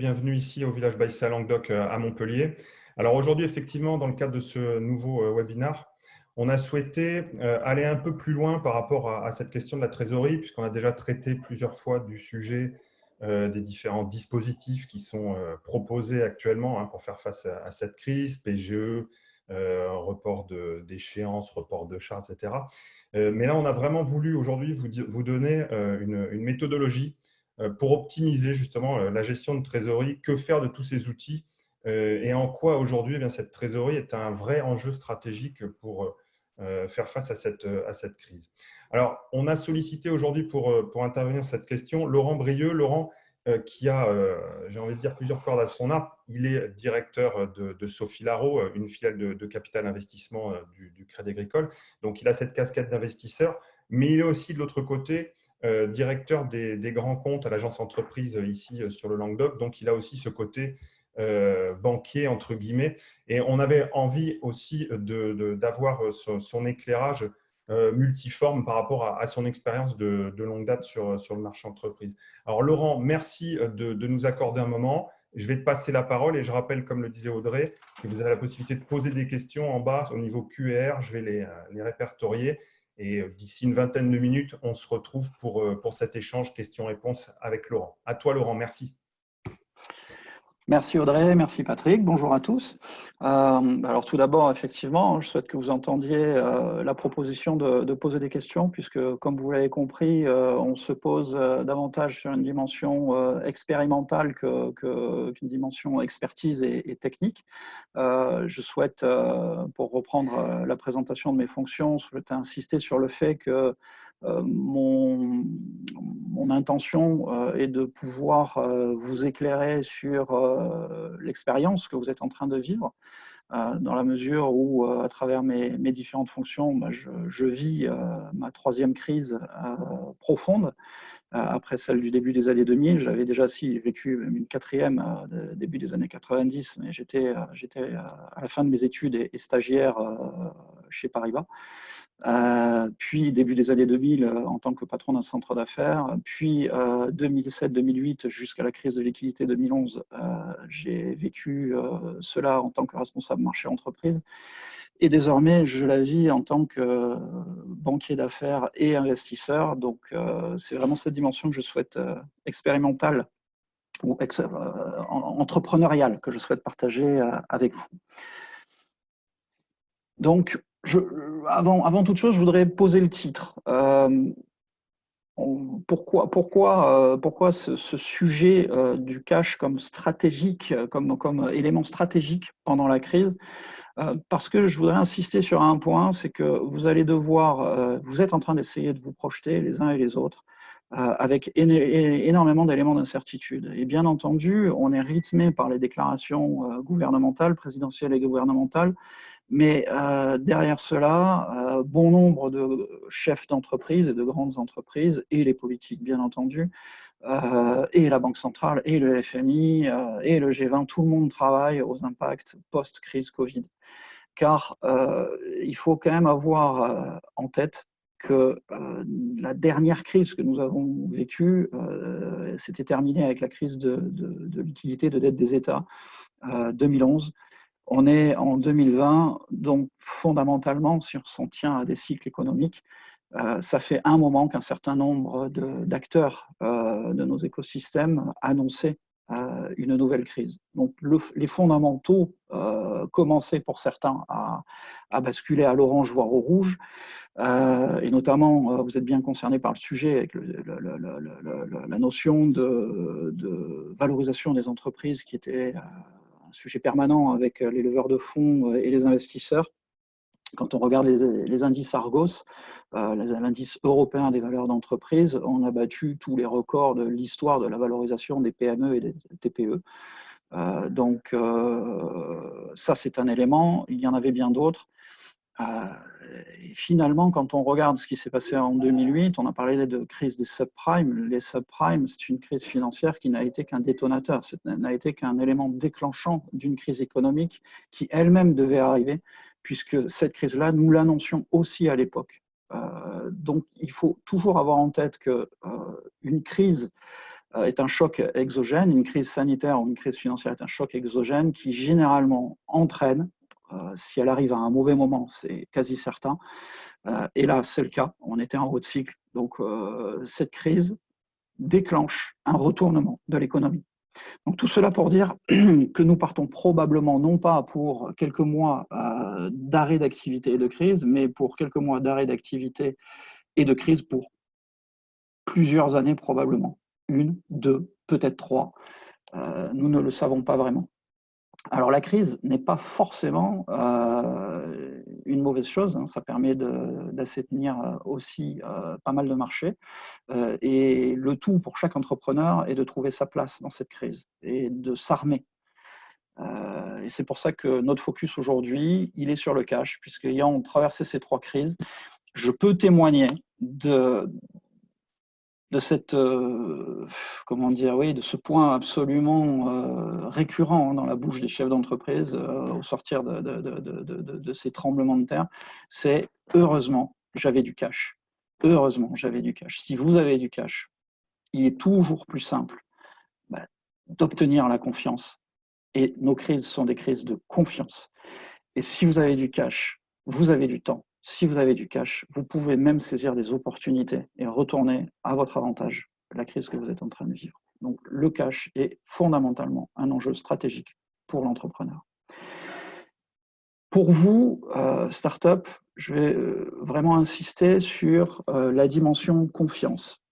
bienvenue ici au Village Baïsa Languedoc à Montpellier. Alors aujourd'hui, effectivement, dans le cadre de ce nouveau webinaire, on a souhaité aller un peu plus loin par rapport à cette question de la trésorerie, puisqu'on a déjà traité plusieurs fois du sujet des différents dispositifs qui sont proposés actuellement pour faire face à cette crise, PGE, report d'échéance, report de charges, etc. Mais là, on a vraiment voulu aujourd'hui vous donner une méthodologie pour optimiser justement la gestion de trésorerie. Que faire de tous ces outils et en quoi aujourd'hui cette trésorerie est un vrai enjeu stratégique pour faire face à cette crise. Alors, on a sollicité aujourd'hui pour intervenir sur cette question Laurent Brieux. Laurent, qui a, j'ai envie de dire, plusieurs cordes à son arc. Il est directeur de Sophie-Laro, une filiale de capital investissement du Crédit Agricole. Donc, il a cette casquette d'investisseur, mais il est aussi de l'autre côté directeur des grands comptes à l'agence entreprise ici sur le Languedoc. Donc, il a aussi ce côté banquier, entre guillemets. Et on avait envie aussi d'avoir son éclairage multiforme par rapport à son expérience de longue date sur le marché entreprise. Alors Laurent, merci de nous accorder un moment. Je vais te passer la parole et je rappelle, comme le disait Audrey, que vous avez la possibilité de poser des questions en bas au niveau QR. Je vais les répertorier et d'ici une vingtaine de minutes, on se retrouve pour cet échange questions-réponses avec Laurent. À toi Laurent, merci. Merci Audrey, merci Patrick, bonjour à tous. Alors tout d'abord, effectivement, je souhaite que vous entendiez la proposition de poser des questions, puisque comme vous l'avez compris, on se pose davantage sur une dimension expérimentale qu'une dimension expertise et technique. Je souhaite, pour reprendre la présentation de mes fonctions, insister sur le fait que mon intention est de pouvoir vous éclairer sur l'expérience que vous êtes en train de vivre, dans la mesure où, à travers mes différentes fonctions, je vis ma troisième crise profonde. Après celle du début des années 2000, j'avais déjà vécu une quatrième début des années 90, mais j'étais à la fin de mes études et stagiaire chez Paribas. Puis début des années 2000 en tant que patron d'un centre d'affaires, puis 2007-2008 jusqu'à la crise de liquidité 2011, j'ai vécu cela en tant que responsable marché entreprise. Et désormais, je la vis en tant que banquier d'affaires et investisseur. Donc, c'est vraiment cette dimension que je souhaite expérimentale ou entrepreneuriale que je souhaite partager avec vous. Donc, avant toute chose, je voudrais poser le titre. Pourquoi ce sujet du cash comme stratégique, comme élément stratégique pendant la crise? Parce que je voudrais insister sur un point, c'est que vous allez devoir, vous êtes en train d'essayer de vous projeter les uns et les autres avec énormément d'éléments d'incertitude. Et bien entendu, on est rythmé par les déclarations gouvernementales, présidentielles et gouvernementales, mais derrière cela, bon nombre de chefs d'entreprise et de grandes entreprises, et les politiques bien entendu, et la Banque centrale, et le FMI, et le G20, tout le monde travaille aux impacts post-crise Covid. Car il faut quand même avoir en tête que la dernière crise que nous avons vécue s'était terminée avec la crise de liquidité, de dette des États, 2011. On est en 2020, donc fondamentalement, si on s'en tient à des cycles économiques, ça fait un moment qu'un certain nombre d'acteurs de nos écosystèmes annonçaient une nouvelle crise. Donc les fondamentaux commençaient pour certains à basculer à l'orange, voire au rouge, et notamment, vous êtes bien concerné par le sujet avec la notion de valorisation des entreprises qui était un sujet permanent avec les leveurs de fonds et les investisseurs. Quand on regarde les indices Argos, l'indice européen des valeurs d'entreprise, on a battu tous les records de l'histoire de la valorisation des PME et des TPE. Donc ça, c'est un élément. Il y en avait bien d'autres. Et finalement, quand on regarde ce qui s'est passé en 2008, on a parlé de crise des subprimes. Les subprimes, c'est une crise financière qui n'a été qu'un détonateur, n'a été qu'un élément déclenchant d'une crise économique qui elle-même devait arriver, puisque cette crise-là, nous l'annoncions aussi à l'époque. Donc, il faut toujours avoir en tête qu'une crise est un choc exogène, une crise sanitaire ou une crise financière est un choc exogène qui généralement entraîne, si elle arrive à un mauvais moment, c'est quasi certain, et là c'est le cas, on était en haut de cycle, donc cette crise déclenche un retournement de l'économie. Donc tout cela pour dire que nous partons probablement non pas pour quelques mois d'arrêt d'activité et de crise, mais pour quelques mois d'arrêt d'activité et de crise pour plusieurs années probablement. 1, 2, peut-être 3. Nous ne le savons pas vraiment. Alors la crise n'est pas forcément une mauvaise chose, hein. Ça permet d'assainir aussi pas mal de marchés. Et le tout pour chaque entrepreneur est de trouver sa place dans cette crise et de s'armer. Et c'est pour ça que notre focus aujourd'hui, il est sur le cash, puisqu'ayant traversé ces 3 crises, je peux témoigner de cette, comment dire, oui, de ce point absolument récurrent dans la bouche des chefs d'entreprise au sortir de ces tremblements de terre, c'est heureusement, j'avais du cash. Heureusement, j'avais du cash. Si vous avez du cash, il est toujours plus simple d'obtenir la confiance. Et nos crises sont des crises de confiance. Et si vous avez du cash, vous avez du temps. Si vous avez du cash, vous pouvez même saisir des opportunités et retourner à votre avantage la crise que vous êtes en train de vivre. Donc le cash est fondamentalement un enjeu stratégique pour l'entrepreneur. Pour vous, start-up, je vais vraiment insister sur la dimension confiance.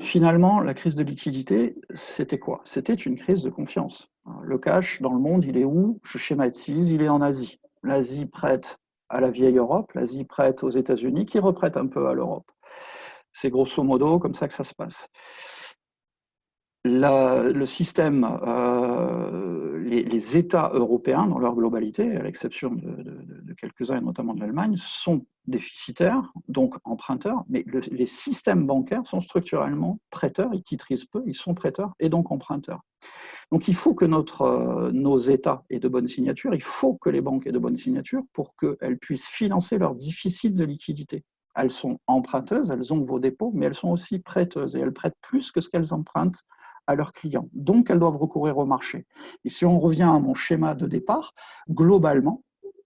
Finalement, la crise de liquidité, c'était quoi? C'était une crise de confiance. Le cash, dans le monde, il est où? Je schématise, il est en Asie. L'Asie prête à la vieille Europe, l'Asie prête aux États-Unis, qui reprête un peu à l'Europe. C'est grosso modo comme ça que ça se passe. Le système, les États européens dans leur globalité, à l'exception de quelques-uns et notamment de l'Allemagne, sont déficitaires, donc emprunteurs, mais les systèmes bancaires sont structurellement prêteurs, ils titrisent peu, ils sont prêteurs et donc emprunteurs. Donc il faut que nos États aient de bonnes signatures, il faut que les banques aient de bonnes signatures pour qu'elles puissent financer leur déficit de liquidité. Elles sont emprunteuses, elles ont vos dépôts, mais elles sont aussi prêteuses et elles prêtent plus que ce qu'elles empruntent à leurs clients. Donc, elles doivent recourir au marché. Et si on revient à mon schéma de départ, globalement,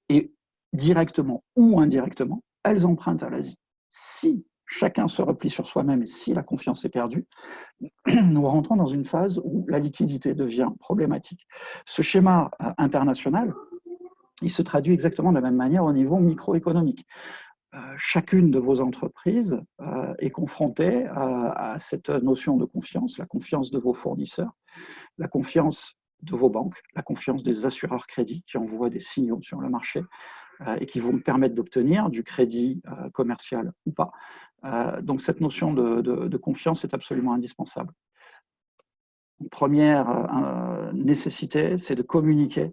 et directement ou indirectement, elles empruntent à l'Asie. Si chacun se replie sur soi-même et si la confiance est perdue, nous rentrons dans une phase où la liquidité devient problématique. Ce schéma international, il se traduit exactement de la même manière au niveau microéconomique. Chacune de vos entreprises est confrontée à cette notion de confiance, la confiance de vos fournisseurs, la confiance de vos banques, la confiance des assureurs crédits qui envoient des signaux sur le marché et qui vont permettre d'obtenir du crédit commercial ou pas. Donc cette notion de confiance est absolument indispensable. Première nécessité, c'est de communiquer.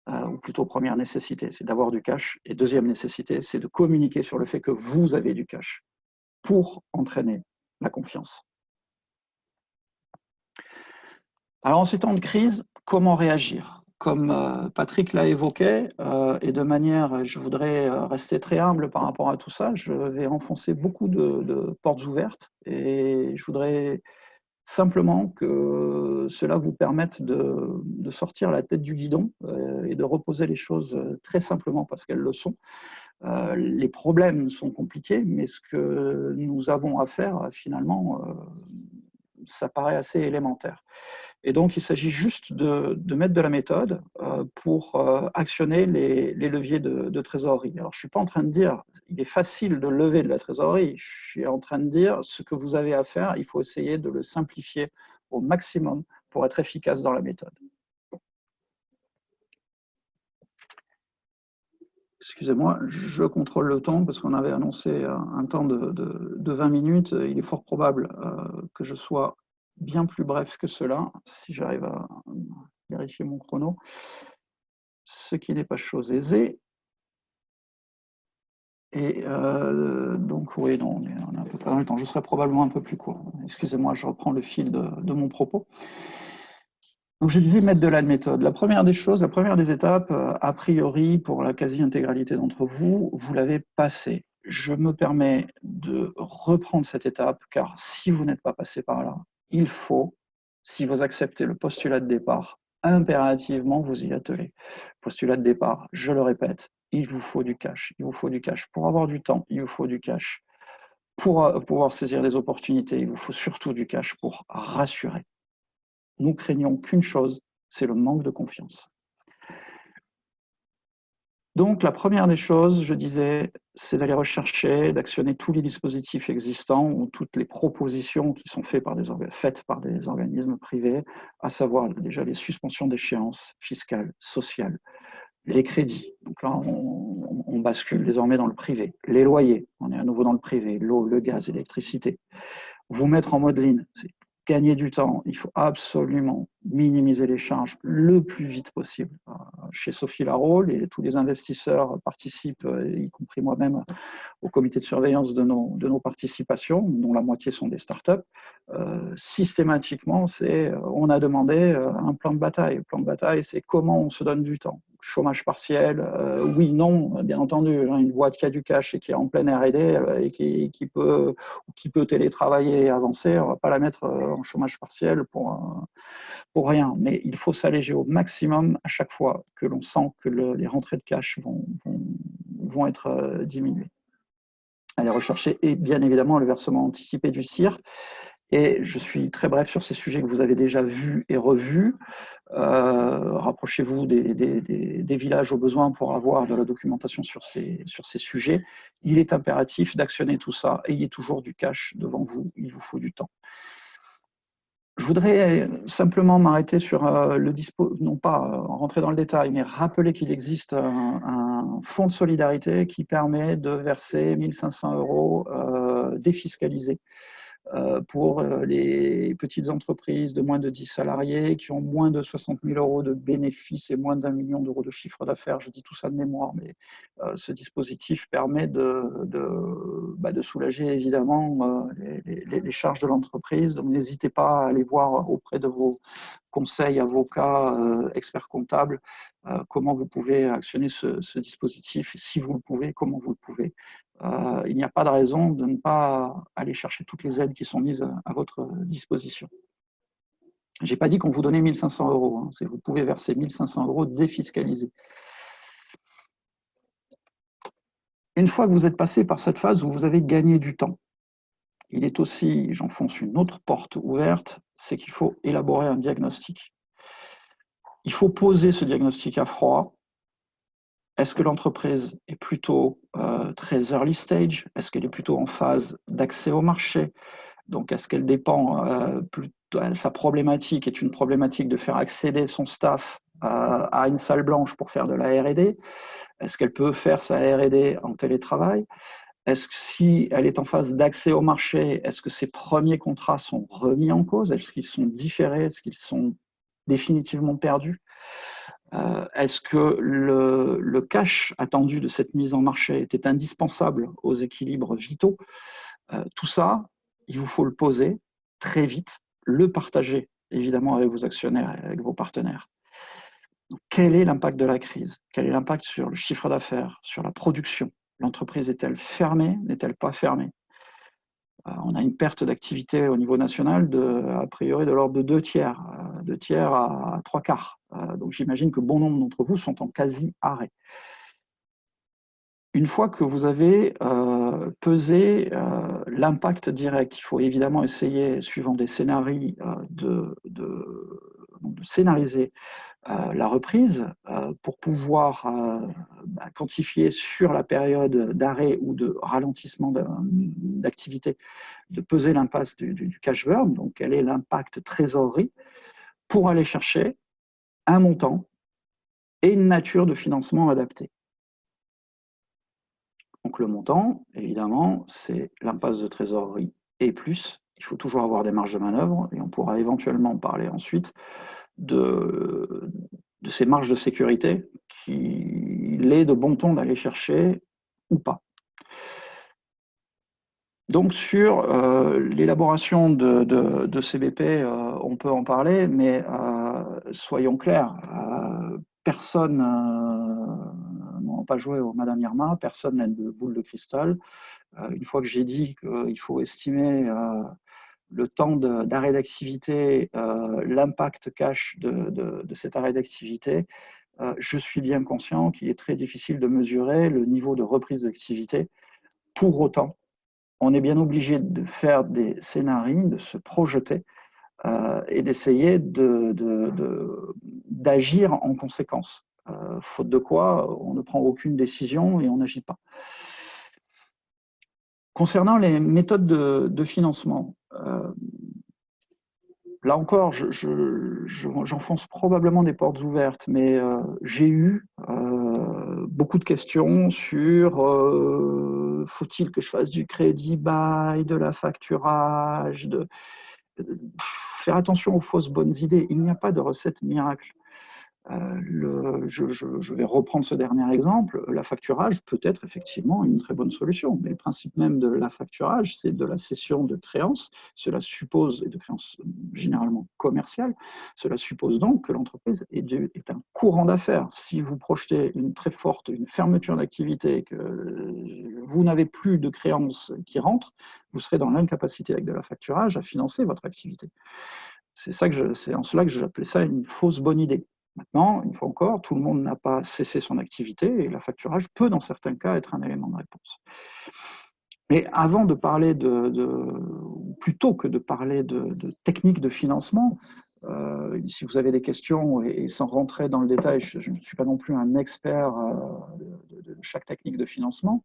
Ou plutôt première nécessité, c'est d'avoir du cash. Et deuxième nécessité, c'est de communiquer sur le fait que vous avez du cash pour entraîner la confiance. Alors en ces temps de crise, comment réagir? Comme Patrick l'a évoqué, et de manière, je voudrais rester très humble par rapport à tout ça, je vais enfoncer beaucoup de portes ouvertes et je voudrais simplement que cela vous permette de sortir la tête du guidon et de reposer les choses très simplement parce qu'elles le sont. Les problèmes sont compliqués, mais ce que nous avons à faire, finalement, ça paraît assez élémentaire. Et donc, il s'agit juste de mettre de la méthode pour actionner les leviers de trésorerie. Alors, je ne suis pas en train de dire il est facile de lever de la trésorerie. Je suis en train de dire ce que vous avez à faire, il faut essayer de le simplifier au maximum pour être efficace dans la méthode. Excusez-moi, je contrôle le temps parce qu'on avait annoncé un temps de 20 minutes. Il est fort probable que je sois bien plus bref que cela, si j'arrive à vérifier mon chrono, ce qui n'est pas chose aisée. Et donc, oui, non, on est à peu près dans le temps. Je serai probablement un peu plus court. Excusez-moi, je reprends le fil de mon propos. Donc, je disais mettre de la méthode. La première des choses, la première des étapes, a priori, pour la quasi-intégralité d'entre vous, vous l'avez passée. je me permets de reprendre cette étape, car si vous n'êtes pas passé par là, il faut, si vous acceptez le postulat de départ, impérativement vous y atteler. Postulat de départ, je le répète, il vous faut du cash. Il vous faut du cash. Pour avoir du temps, il vous faut du cash. Pour pouvoir saisir les opportunités, il vous faut surtout du cash pour rassurer. Nous craignons qu'une chose, c'est le manque de confiance. Donc, la première des choses, je disais, c'est d'aller rechercher, d'actionner tous les dispositifs existants ou toutes les propositions qui sont faites par des organismes privés, à savoir déjà les suspensions d'échéances fiscales, sociales, les crédits. Donc là, on bascule désormais dans le privé. Les loyers, on est à nouveau dans le privé, l'eau, le gaz, l'électricité. Vous mettre en mode lean, c'est gagner du temps. Il faut absolument minimiser les charges le plus vite possible. Chez Sophie Larrault, tous les investisseurs participent, y compris moi-même, au comité de surveillance de nos participations, dont la moitié sont des startups. Systématiquement, on a demandé un plan de bataille. Le plan de bataille, c'est comment on se donne du temps. Chômage partiel, oui, non, bien entendu. Une boîte qui a du cash et qui est en pleine R&D et qui peut télétravailler et avancer, on ne va pas la mettre en chômage partiel pour rien. Mais il faut s'alléger au maximum à chaque fois que l'on sent que les rentrées de cash vont être diminuées. Aller rechercher et bien évidemment le versement anticipé du CIR. Et je suis très bref sur ces sujets que vous avez déjà vus et revus. Rapprochez-vous des villages au besoin pour avoir de la documentation sur ces sujets. Il est impératif d'actionner tout ça. Ayez toujours du cash devant vous, il vous faut du temps. Je voudrais simplement m'arrêter sur non pas rentrer dans le détail, mais rappeler qu'il existe un fonds de solidarité qui permet de verser 1 500 € défiscalisés pour les petites entreprises de moins de 10 salariés qui ont moins de 60 000 € de bénéfices et moins d'1 million d'euros de chiffre d'affaires. Je dis tout ça de mémoire, mais ce dispositif permet de soulager évidemment les charges de l'entreprise. Donc n'hésitez pas à aller voir auprès de vos conseils, avocats, experts comptables, comment vous pouvez actionner ce dispositif, si vous le pouvez, comment vous le pouvez. Il n'y a pas de raison de ne pas aller chercher toutes les aides qui sont mises à votre disposition. Je n'ai pas dit qu'on vous donnait 1 500 €, hein, vous pouvez verser 1 500 € défiscalisés. Une fois que vous êtes passé par cette phase où vous avez gagné du temps, il est aussi, j'enfonce une autre porte ouverte, c'est qu'il faut élaborer un diagnostic. Il faut poser ce diagnostic à froid. Est-ce que l'entreprise est plutôt très early stage? Est-ce qu'elle est plutôt en phase d'accès au marché? Donc, est-ce qu'elle dépend sa problématique est une problématique de faire accéder son staff à une salle blanche pour faire de la R&D? Est-ce qu'elle peut faire sa R&D en télétravail? Est-ce que si elle est en phase d'accès au marché, est-ce que ses premiers contrats sont remis en cause? Est-ce qu'ils sont différés? Est-ce qu'ils sont définitivement perdus? Est-ce que le cash attendu de cette mise en marché était indispensable aux équilibres vitaux? Tout ça, il vous faut le poser très vite, le partager évidemment avec vos actionnaires et avec vos partenaires. Donc, quel est l'impact de la crise? Quel est l'impact sur le chiffre d'affaires, sur la production? L'entreprise est-elle fermée? N'est-elle pas fermée? On a une perte d'activité au niveau national a priori de l'ordre de 2 tiers, 2 tiers à 3 quarts. Donc j'imagine que bon nombre d'entre vous sont en quasi-arrêt. Une fois que vous avez pesé l'impact direct, il faut évidemment essayer, suivant des scénarios, de scénariser la reprise pour pouvoir quantifier sur la période d'arrêt ou de ralentissement d'activité, de peser l'impact du cash burn, donc quel est l'impact trésorerie, pour aller chercher un montant et une nature de financement adaptée. Donc le montant, évidemment, c'est l'impasse de trésorerie et plus. Il faut toujours avoir des marges de manœuvre et on pourra éventuellement parler ensuite de ces marges de sécurité qu'il est de bon ton d'aller chercher ou pas. Donc sur l'élaboration de CBP, on peut en parler, mais soyons clairs, personne absolument pas jouer au Madame Irma, personne n'a de boule de cristal. Une fois que j'ai dit qu'il faut estimer le temps d'arrêt d'activité, l'impact cash de cet arrêt d'activité, je suis bien conscient qu'il est très difficile de mesurer le niveau de reprise d'activité. Pour autant, on est bien obligé de faire des scénarios, de se projeter et d'essayer d'agir en conséquence. Faute de quoi, on ne prend aucune décision et on n'agit pas. Concernant les méthodes de financement, là encore, j'enfonce probablement des portes ouvertes, mais j'ai eu beaucoup de questions sur faut-il que je fasse du crédit bail, de la facturage, faire attention aux fausses bonnes idées. Il n'y a pas de recette miracle. Je vais reprendre ce dernier exemple. La facturage peut être effectivement une très bonne solution, mais le principe même de la facturage, c'est de la cession de créances. Cela suppose, et de créances généralement commerciales, cela suppose donc que l'entreprise est un courant d'affaires. Si vous projetez une fermeture d'activité, que vous n'avez plus de créances qui rentrent, vous serez dans l'incapacité avec de la facturage à financer votre activité. C'est en cela que j'appelais ça une fausse bonne idée. Maintenant, une fois encore, tout le monde n'a pas cessé son activité et la facturage peut, dans certains cas, être un élément de réponse. Mais avant de parler plutôt que de parler de techniques de financement, si vous avez des questions et sans rentrer dans le détail, je ne suis pas non plus un expert de chaque technique de financement,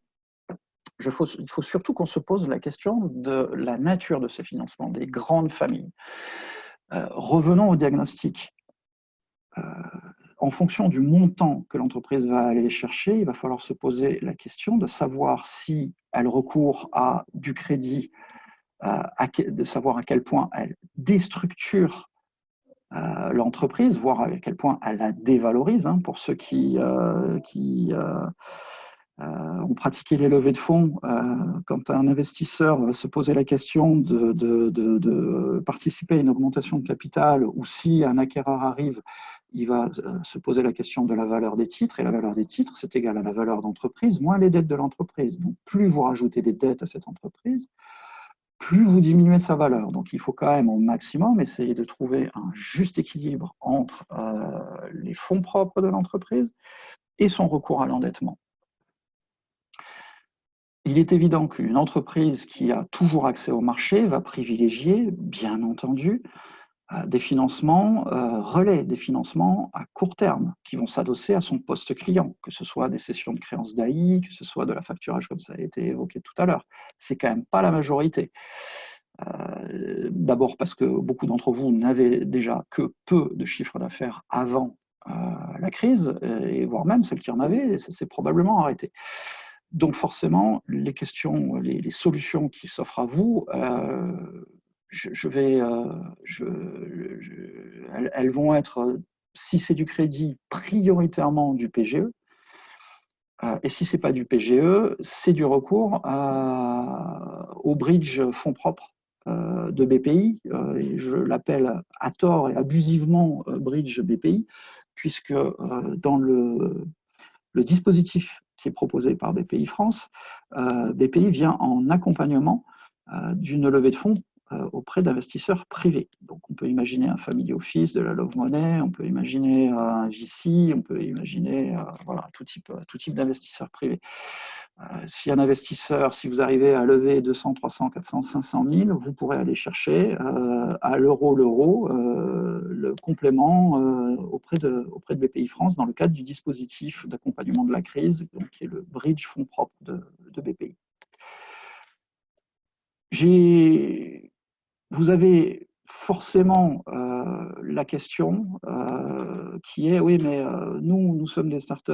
il faut surtout qu'on se pose la question de la nature de ces financements, des grandes familles. Revenons au diagnostic. En fonction du montant que l'entreprise va aller chercher, il va falloir se poser la question de savoir si elle recourt à du crédit, de savoir à quel point elle déstructure l'entreprise, voire à quel point elle la dévalorise. Pour ceux qui ont pratiqué les levées de fonds, quand un investisseur va se poser la question de participer à une augmentation de capital, ou si un acquéreur arrive, il va se poser la question de la valeur des titres, et la valeur des titres, c'est égal à la valeur d'entreprise moins les dettes de l'entreprise. Donc plus vous rajoutez des dettes à cette entreprise, plus vous diminuez sa valeur. Donc il faut quand même au maximum essayer de trouver un juste équilibre entre les fonds propres de l'entreprise et son recours à l'endettement. Il est évident qu'une entreprise qui a toujours accès au marché va privilégier, bien entendu, des financements relais, des financements à court terme, qui vont s'adosser à son poste client, que ce soit des cessions de créances d'AI, que ce soit de la facturage comme ça a été évoqué tout à l'heure. C'est quand même pas la majorité. D'abord parce que beaucoup d'entre vous n'avaient déjà que peu de chiffre d'affaires avant la crise, et voire même celles qui en avaient, ça s'est probablement arrêté. Donc forcément, les questions, les solutions qui s'offrent à vous, elles vont être, si c'est du crédit, prioritairement du PGE. Et si ce n'est pas du PGE, c'est du recours au bridge fonds propres de BPI. Et je l'appelle à tort et abusivement bridge BPI, puisque dans le dispositif qui est proposé par BPI France, BPI vient en accompagnement d'une levée de fonds auprès d'investisseurs privés. Donc on peut imaginer un family office, de la Love Money, on peut imaginer un VC, on peut imaginer voilà, tout type d'investisseurs privés. Si un investisseur, si vous arrivez à lever 200, 300, 400, 500 000, vous pourrez aller chercher à l'euro le complément auprès de BPI France dans le cadre du dispositif d'accompagnement de la crise, donc, qui est le bridge fonds propres de BPI. Vous avez forcément la question qui est, oui, mais nous sommes des startups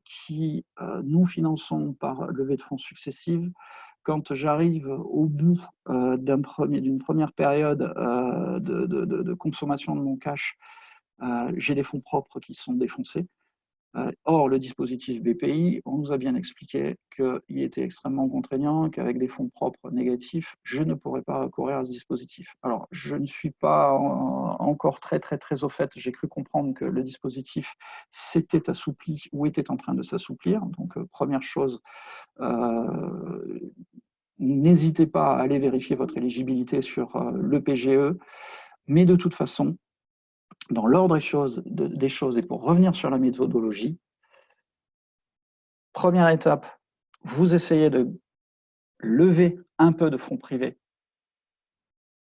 qui nous finançons par levée de fonds successives. Quand j'arrive au bout d'une première période de consommation de mon cash, j'ai des fonds propres qui sont défoncés. Or, le dispositif BPI, on nous a bien expliqué qu'il était extrêmement contraignant, qu'avec des fonds propres négatifs, je ne pourrais pas recourir à ce dispositif. Alors, je ne suis pas encore très au fait. J'ai cru comprendre que le dispositif s'était assoupli ou était en train de s'assouplir. Donc, première chose, n'hésitez pas à aller vérifier votre éligibilité sur le PGE, mais de toute façon, dans l'ordre des choses et pour revenir sur la méthodologie, première étape, vous essayez de lever un peu de fonds privés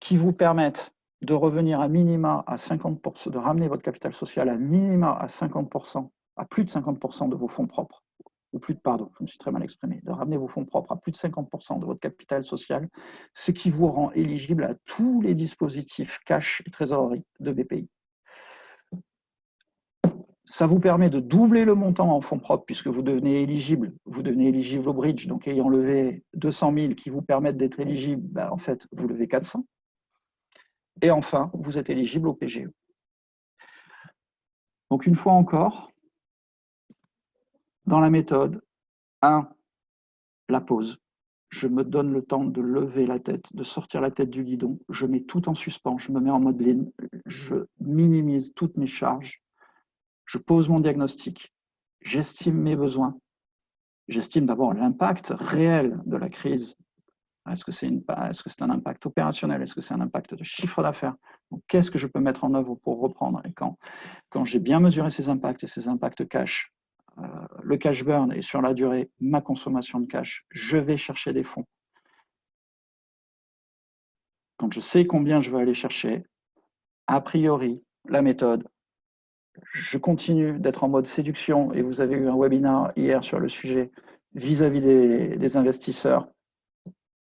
qui vous permettent de revenir à minima à 50%, de ramener votre capital social à minima à 50%, à plus de 50% de vos fonds propres, ou plus de, pardon, je me suis très mal exprimé, de ramener vos fonds propres à plus de 50% de votre capital social, ce qui vous rend éligible à tous les dispositifs cash et trésorerie de BPI. Ça vous permet de doubler le montant en fonds propres puisque vous devenez éligible au bridge, donc ayant levé 200 000 qui vous permettent d'être éligible, ben en fait, vous levez 400. Et enfin, vous êtes éligible au PGE. Donc, une fois encore, dans la méthode, 1, la pause. Je me donne le temps de lever la tête, de sortir la tête du guidon. Je mets tout en suspens, je me mets en mode lean, je minimise toutes mes charges. Je pose mon diagnostic, j'estime mes besoins, j'estime d'abord l'impact réel de la crise. Est-ce que c'est un impact opérationnel? Est-ce que c'est un impact de chiffre d'affaires? Qu'est-ce que je peux mettre en œuvre pour reprendre? Et quand j'ai bien mesuré ces impacts et ces impacts cash, le cash burn et sur la durée, ma consommation de cash, je vais chercher des fonds. Quand je sais combien je vais aller chercher, a priori, la méthode, je continue d'être en mode séduction, et vous avez eu un webinaire hier sur le sujet vis-à-vis des investisseurs.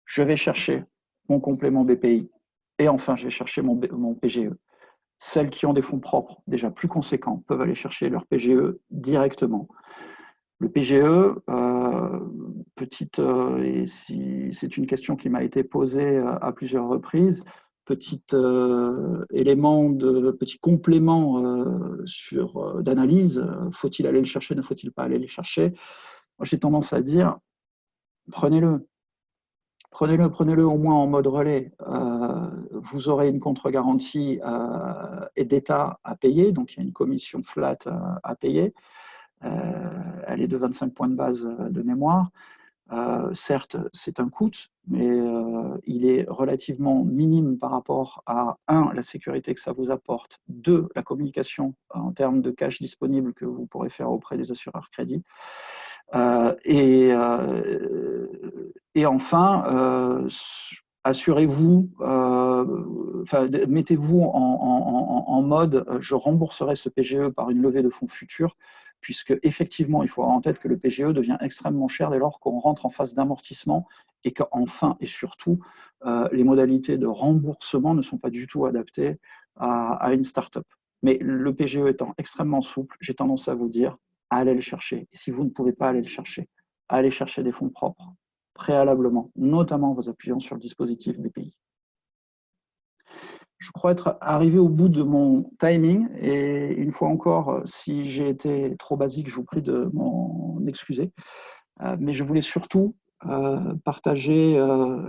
Je vais chercher mon complément BPI, et enfin, je vais chercher mon PGE. Celles qui ont des fonds propres déjà plus conséquents peuvent aller chercher leur PGE directement. Le PGE, et c'est une question qui m'a été posée à plusieurs reprises, petit complément d'analyse, faut-il aller le chercher, ne faut-il pas aller le chercher? Moi, j'ai tendance à dire, prenez-le au moins en mode relais. Vous aurez une contre-garantie et d'État à payer, donc il y a une commission flat à payer. Elle est de 25 points de base de mémoire. Certes, c'est un coût, mais il est relativement minime par rapport à, 1, la sécurité que ça vous apporte, 2, la communication en termes de cash disponible que vous pourrez faire auprès des assureurs crédits. Et enfin, assurez-vous, mettez-vous en mode je rembourserai ce PGE par une levée de fonds future, puisque effectivement, il faut avoir en tête que le PGE devient extrêmement cher dès lors qu'on rentre en phase d'amortissement et qu'enfin et surtout, les modalités de remboursement ne sont pas du tout adaptées à une start-up. Mais le PGE étant extrêmement souple, j'ai tendance à vous dire, allez le chercher. Et si vous ne pouvez pas aller le chercher, allez chercher des fonds propres préalablement, notamment en vous appuyant sur le dispositif BPI. Je crois être arrivé au bout de mon timing et une fois encore, si j'ai été trop basique, je vous prie de m'en excuser. Mais je voulais surtout partager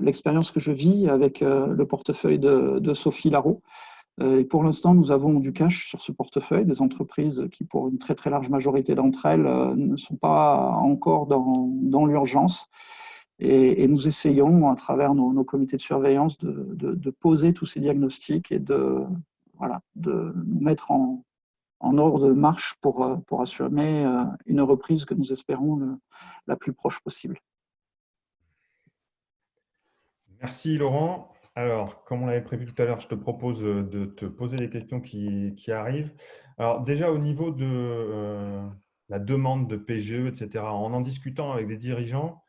l'expérience que je vis avec le portefeuille de Sophie Larreau. Et pour l'instant, nous avons du cash sur ce portefeuille, des entreprises qui, pour une très large majorité d'entre elles, ne sont pas encore dans l'urgence. Et nous essayons, à travers nos comités de surveillance, de poser tous ces diagnostics et de nous mettre en ordre de marche pour assurer une reprise que nous espérons la plus proche possible. Merci Laurent. Alors, comme on l'avait prévu tout à l'heure, je te propose de te poser les questions qui arrivent. Alors déjà, au niveau de la demande de PGE, etc., en discutant avec des dirigeants,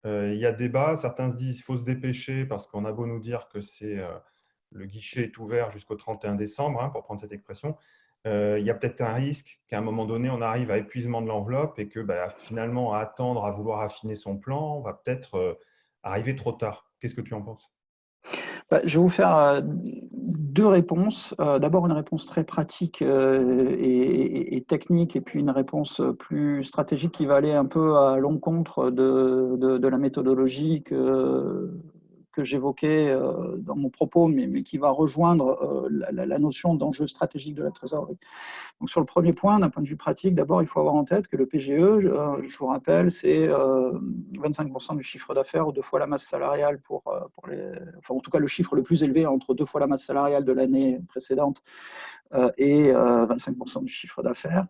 il y a débat. Certains se disent qu'il faut se dépêcher parce qu'on a beau nous dire que le guichet est ouvert jusqu'au 31 décembre, hein, pour prendre cette expression. Il y a peut-être un risque qu'à un moment donné, on arrive à épuisement de l'enveloppe et que finalement, à attendre, à vouloir affiner son plan, on va peut-être arriver trop tard. Qu'est-ce que tu en penses? Je vais vous faire deux réponses. D'abord, une réponse très pratique et technique, et puis une réponse plus stratégique qui va aller un peu à l'encontre de la méthodologie que j'évoquais dans mon propos, mais qui va rejoindre la notion d'enjeu stratégique de la trésorerie. Donc, sur le premier point, d'un point de vue pratique, d'abord, il faut avoir en tête que le PGE, je vous rappelle, c'est 25% du chiffre d'affaires ou 2 fois la masse salariale pour les… Enfin, en tout cas, le chiffre le plus élevé, entre 2 fois la masse salariale de l'année précédente et 25% du chiffre d'affaires.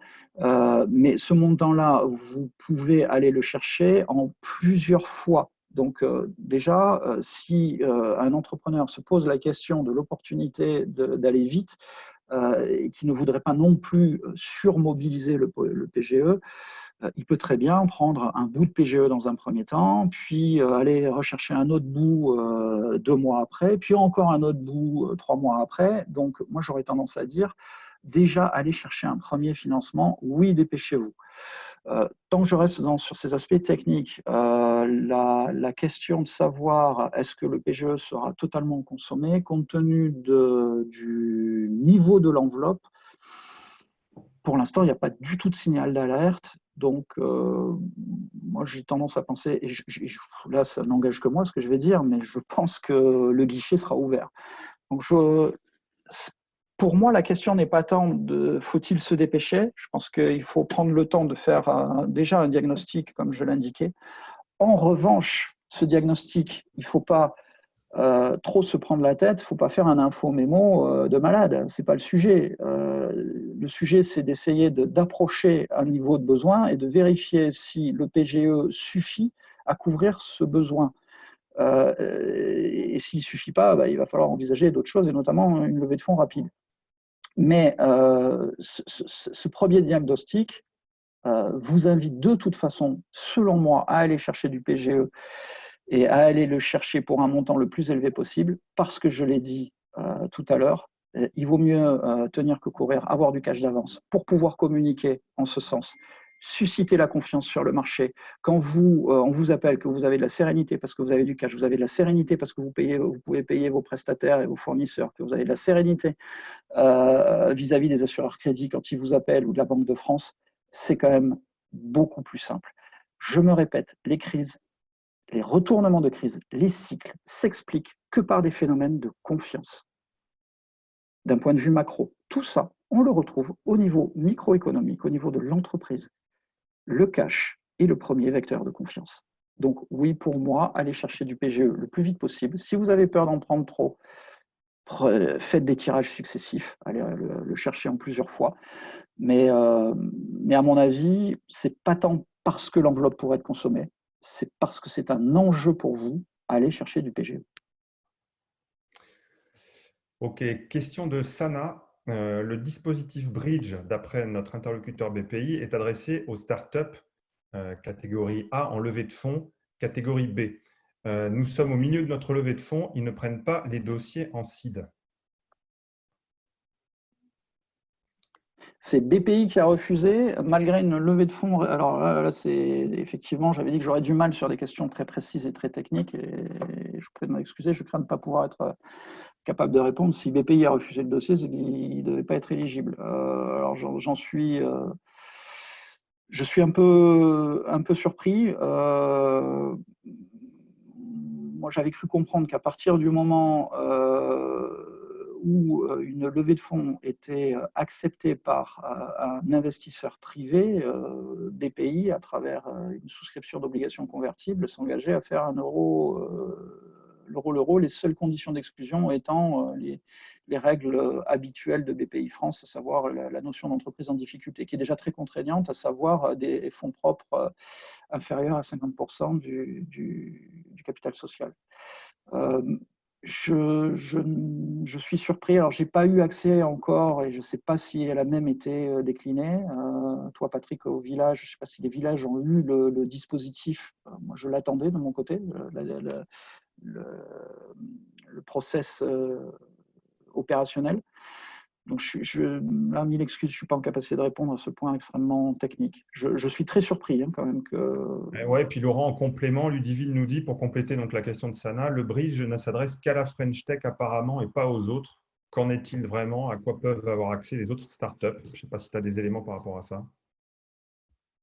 Mais ce montant-là, vous pouvez aller le chercher en plusieurs fois. Donc déjà, si un entrepreneur se pose la question de l'opportunité d'aller vite, et qui ne voudrait pas non plus surmobiliser le PGE, il peut très bien prendre un bout de PGE dans un premier temps, puis aller rechercher un autre bout 2 mois après, puis encore un autre bout 3 mois après. Donc moi, j'aurais tendance à dire, déjà, aller chercher un premier financement, oui, dépêchez-vous. Tant que je reste sur ces aspects techniques, la question de savoir est-ce que le PGE sera totalement consommé, compte tenu du niveau de l'enveloppe, pour l'instant, il n'y a pas du tout de signal d'alerte. Donc, moi, j'ai tendance à penser, et là, ça n'engage que moi ce que je vais dire, mais je pense que le guichet sera ouvert. Donc, pour moi, la question n'est pas tant de faut-il se dépêcher. Je pense qu'il faut prendre le temps de faire déjà un diagnostic, comme je l'indiquais. En revanche, ce diagnostic, il ne faut pas trop se prendre la tête, il ne faut pas faire un info-mémo de malade. Ce n'est pas le sujet. Le sujet, c'est d'essayer d'approcher un niveau de besoin et de vérifier si le PGE suffit à couvrir ce besoin. Et s'il ne suffit pas, il va falloir envisager d'autres choses, et notamment une levée de fonds rapide. Mais ce premier diagnostic vous invite de toute façon, selon moi, à aller chercher du PGE et à aller le chercher pour un montant le plus élevé possible, parce que je l'ai dit tout à l'heure, il vaut mieux tenir que courir, avoir du cash d'avance pour pouvoir communiquer en ce sens, susciter la confiance sur le marché. Quand on vous appelle, que vous avez de la sérénité parce que vous avez du cash, vous avez de la sérénité parce que vous pouvez payer vos prestataires et vos fournisseurs, que vous avez de la sérénité vis-à-vis des assureurs crédits quand ils vous appellent, ou de la Banque de France, c'est quand même beaucoup plus simple. Je me répète, les crises, les retournements de crise, les cycles s'expliquent que par des phénomènes de confiance. D'un point de vue macro, tout ça, on le retrouve au niveau microéconomique, au niveau de l'entreprise. Le cash est le premier vecteur de confiance. Donc oui, pour moi, allez chercher du PGE le plus vite possible. Si vous avez peur d'en prendre trop, faites des tirages successifs, allez le chercher en plusieurs fois. Mais à mon avis, ce n'est pas tant parce que l'enveloppe pourrait être consommée, c'est parce que c'est un enjeu pour vous, aller chercher du PGE. Ok, question de Sana. Le dispositif Bridge, d'après notre interlocuteur BPI, est adressé aux startups catégorie A en levée de fonds, catégorie B. Nous sommes au milieu de notre levée de fonds, ils ne prennent pas les dossiers en seed. C'est BPI qui a refusé, malgré une levée de fonds. Alors là c'est effectivement, j'avais dit que j'aurais du mal sur des questions très précises et très techniques, et je prie de m'excuser, je crains de ne pas pouvoir être capable de répondre. Si BPI a refusé le dossier, c'est qu'il ne devait pas être éligible. Alors je suis un peu surpris. Moi, j'avais cru comprendre qu'à partir du moment où une levée de fonds était acceptée par un investisseur privé, BPI, à travers une souscription d'obligations convertibles, s'engageait à faire l'euro, les seules conditions d'exclusion étant les règles habituelles de BPI France, à savoir la notion d'entreprise en difficulté, qui est déjà très contraignante, à savoir des fonds propres inférieurs à 50% du capital social. Je suis surpris. Alors, je n'ai pas eu accès encore, et je ne sais pas si elle a même été déclinée. Toi, Patrick, au village, je ne sais pas si les villages ont eu le dispositif. Moi, je l'attendais de mon côté, le process opérationnel. Donc, là, mille excuses, je ne suis pas en capacité de répondre à ce point extrêmement technique. Je suis très surpris quand même que… Ouais, et puis Laurent, en complément, Ludivine nous dit, pour compléter donc la question de Sana, le bridge ne s'adresse qu'à la French Tech apparemment et pas aux autres. qu'en est-il vraiment? À quoi peuvent avoir accès les autres startups? Je ne sais pas si tu as des éléments par rapport à ça.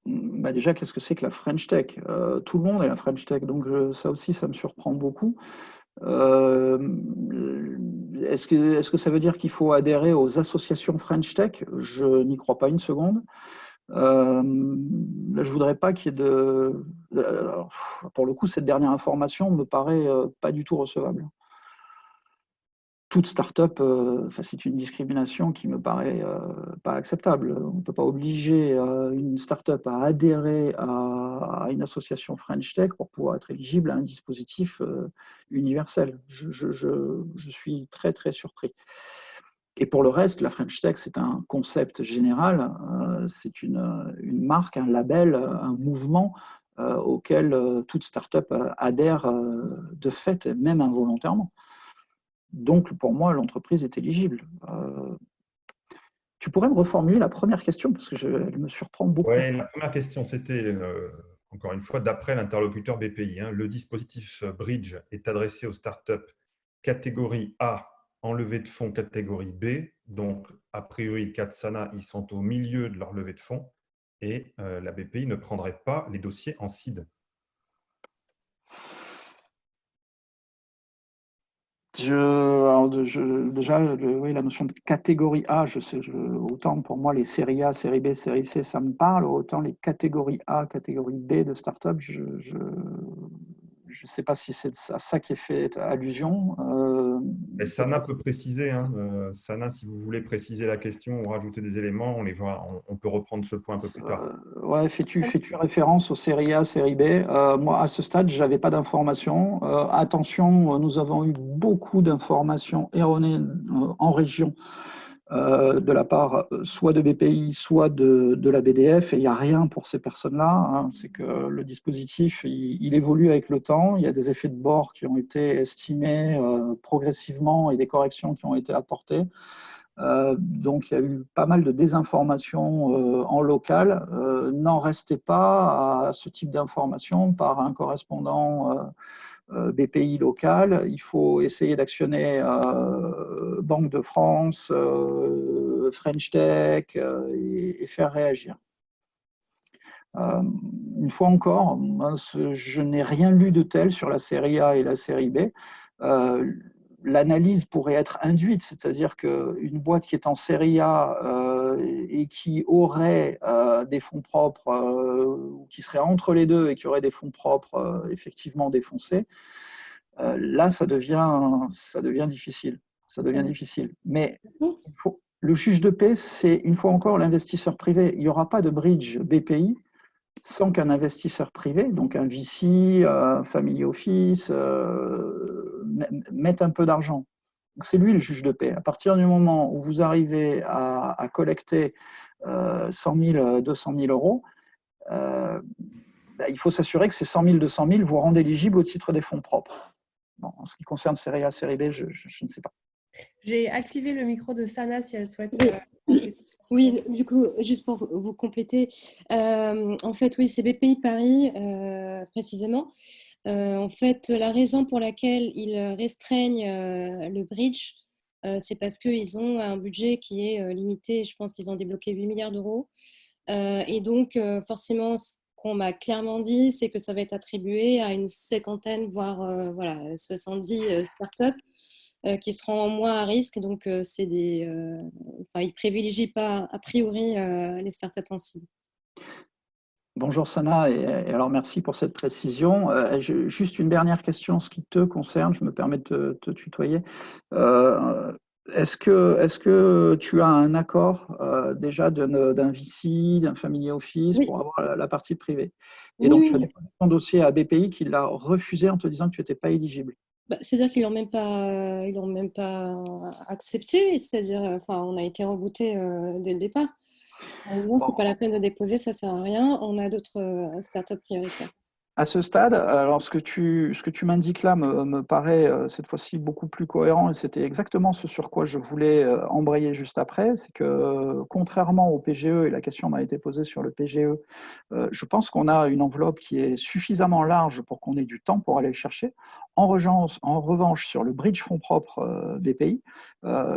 Bah déjà, qu'est-ce que c'est que la French Tech? Tout le monde est la French Tech, donc ça aussi, ça me surprend beaucoup. Euh, est-ce que ça veut dire qu'il faut adhérer aux associations French Tech? Je n'y crois pas une seconde. Là, je voudrais pas qu'il y ait de... Alors, pour le coup, cette dernière information me paraît pas du tout recevable. Toute start-up, c'est une discrimination qui me paraît pas acceptable. On ne peut pas obliger une start-up à adhérer à une association French Tech pour pouvoir être éligible à un dispositif universel. Je suis très, très surpris. Et pour le reste, la French Tech, c'est un concept général, c'est une marque, un label, un mouvement auquel toute start-up adhère de fait, même involontairement. Donc, pour moi, l'entreprise est éligible. Tu pourrais me reformuler la première question parce que elle me surprend beaucoup. Oui, la première question, c'était, encore une fois, d'après l'interlocuteur BPI, hein, le dispositif Bridge est adressé aux startups catégorie A en levée de fonds catégorie B. Donc, a priori, le cas de Sana, ils sont au milieu de leur levée de fonds et la BPI ne prendrait pas les dossiers en seed. Déjà, oui, la notion de catégorie A, je sais, autant pour moi les séries A, série B, série C, ça me parle, autant les catégories A, catégorie B de start-up, je ne sais pas si c'est à ça qui est fait allusion. Mais Sana peut préciser, hein, Sana, si vous voulez préciser la question ou rajouter des éléments, on les voit, on peut reprendre ce point un peu plus tard. Ouais, fais-tu référence aux séries A, série B? Moi, à ce stade, je n'avais pas d'informations. Attention, nous avons eu beaucoup d'informations erronées en région de la part soit de BPI, soit de la BDF, et il n'y a rien pour ces personnes-là. Hein. C'est que le dispositif, il évolue avec le temps. Il y a des effets de bord qui ont été estimés progressivement et des corrections qui ont été apportées. Donc, il y a eu pas mal de désinformation en local. N'en restez pas à ce type d'information par un correspondant BPI local. Il faut essayer d'actionner Banque de France, French Tech et faire réagir. Une fois encore, je n'ai rien lu de tel sur la série A et la série B. L'analyse pourrait être induite, c'est-à-dire qu'une boîte qui est en série A et qui aurait des fonds propres, ou qui serait entre les deux et qui aurait des fonds propres effectivement défoncés, là, ça devient difficile. Ça devient difficile. Mais le juge de paix, c'est une fois encore l'investisseur privé. Il n'y aura pas de bridge BPI sans qu'un investisseur privé, donc un VC, un family office, mette un peu d'argent. C'est lui le juge de paix. À partir du moment où vous arrivez à collecter 100 000, 200 000 euros, il faut s'assurer que ces 100 000, 200 000 vous rendent éligible au titre des fonds propres. Bon, en ce qui concerne série A, série B, je ne sais pas. J'ai activé le micro de Sana si elle souhaite. Oui, du coup, juste pour vous compléter, en fait, oui, c'est BPI Paris, précisément. En fait, la raison pour laquelle ils restreignent le bridge, c'est parce qu'ils ont un budget qui est limité. Je pense qu'ils ont débloqué 8 milliards d'euros. Et donc, forcément, ce qu'on m'a clairement dit, c'est que ça va être attribué à une cinquantaine, voire 70 startups qui seront moins à risque. Donc, ils ne privilégient pas, a priori, les startups en cible. Bonjour Sana, et alors merci pour cette précision. Juste une dernière question, ce qui te concerne, je me permets de te tutoyer. Est-ce que tu as un accord déjà d'un VC, d'un family office pour avoir la partie privée? Et donc tu as déposé ton dossier à BPI qui l'a refusé en te disant que tu n'étais pas éligible. C'est-à-dire qu'ils l'ont même pas accepté. C'est-à-dire, on a été rebooté dès le départ. En disant, c'est pas la peine de déposer, ça sert à rien. On a d'autres startups prioritaires. À ce stade, alors ce que tu m'indiques là me paraît cette fois-ci beaucoup plus cohérent et c'était exactement ce sur quoi je voulais embrayer juste après. C'est que contrairement au PGE, et la question m'a été posée sur le PGE, je pense qu'on a une enveloppe qui est suffisamment large pour qu'on ait du temps pour aller le chercher. En revanche, sur le bridge fonds propres BPI,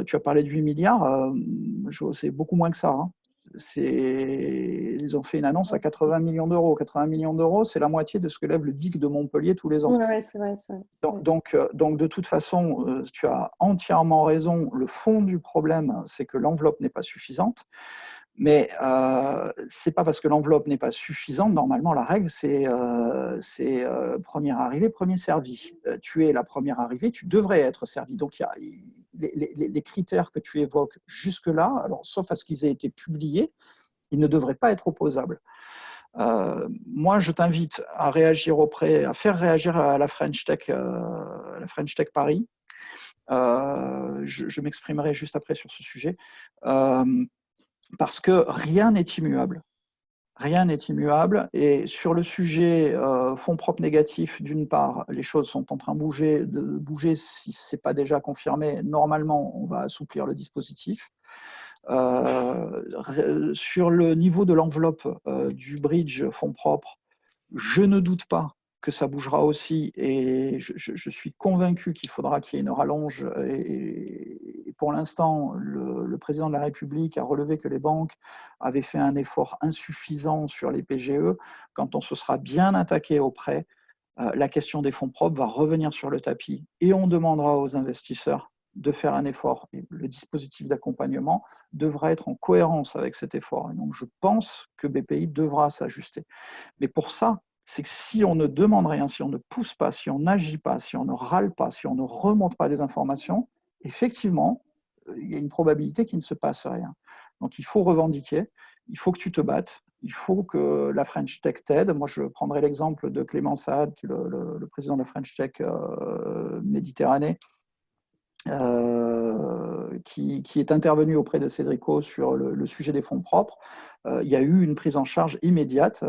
tu as parlé de 8 milliards, c'est beaucoup moins que ça, hein. Ils ont fait une annonce à 80 millions d'euros. 80 millions d'euros, c'est la moitié de ce que lève le BIC de Montpellier tous les ans. Ouais, c'est vrai, c'est vrai. Donc, de toute façon, tu as entièrement raison. Le fond du problème, c'est que l'enveloppe n'est pas suffisante. Mais ce n'est pas parce que l'enveloppe n'est pas suffisante. Normalement, la règle, c'est premier arrivé, premier servi. Tu es la première arrivée, tu devrais être servi. Donc, les critères que tu évoques jusque-là, alors, sauf à ce qu'ils aient été publiés, ils ne devraient pas être opposables. Moi, je t'invite à réagir à faire réagir à la French Tech Paris. Je m'exprimerai juste après sur ce sujet. Parce que rien n'est immuable. Rien n'est immuable. Et sur le sujet fonds propres négatifs, d'une part, les choses sont en train de bouger si ce n'est pas déjà confirmé. Normalement, on va assouplir le dispositif. Sur le niveau de l'enveloppe du bridge fonds propres, je ne doute pas que ça bougera aussi et je suis convaincu qu'il faudra qu'il y ait une rallonge. Et pour l'instant, le président de la République a relevé que les banques avaient fait un effort insuffisant sur les PGE. Quand on se sera bien attaqué au prêt, la question des fonds propres va revenir sur le tapis et on demandera aux investisseurs de faire un effort. Et le dispositif d'accompagnement devra être en cohérence avec cet effort. Et donc, je pense que BPI devra s'ajuster. Mais pour ça, c'est que si on ne demande rien, si on ne pousse pas, si on n'agit pas, si on ne râle pas, si on ne remonte pas des informations, effectivement, il y a une probabilité qu'il ne se passe rien. Donc, il faut revendiquer, il faut que tu te battes, il faut que la French Tech t'aide. Moi, je prendrai l'exemple de Clément Saad, le président de la French Tech Méditerranée, qui est intervenu auprès de Cédrico sur le sujet des fonds propres. Il y a eu une prise en charge immédiate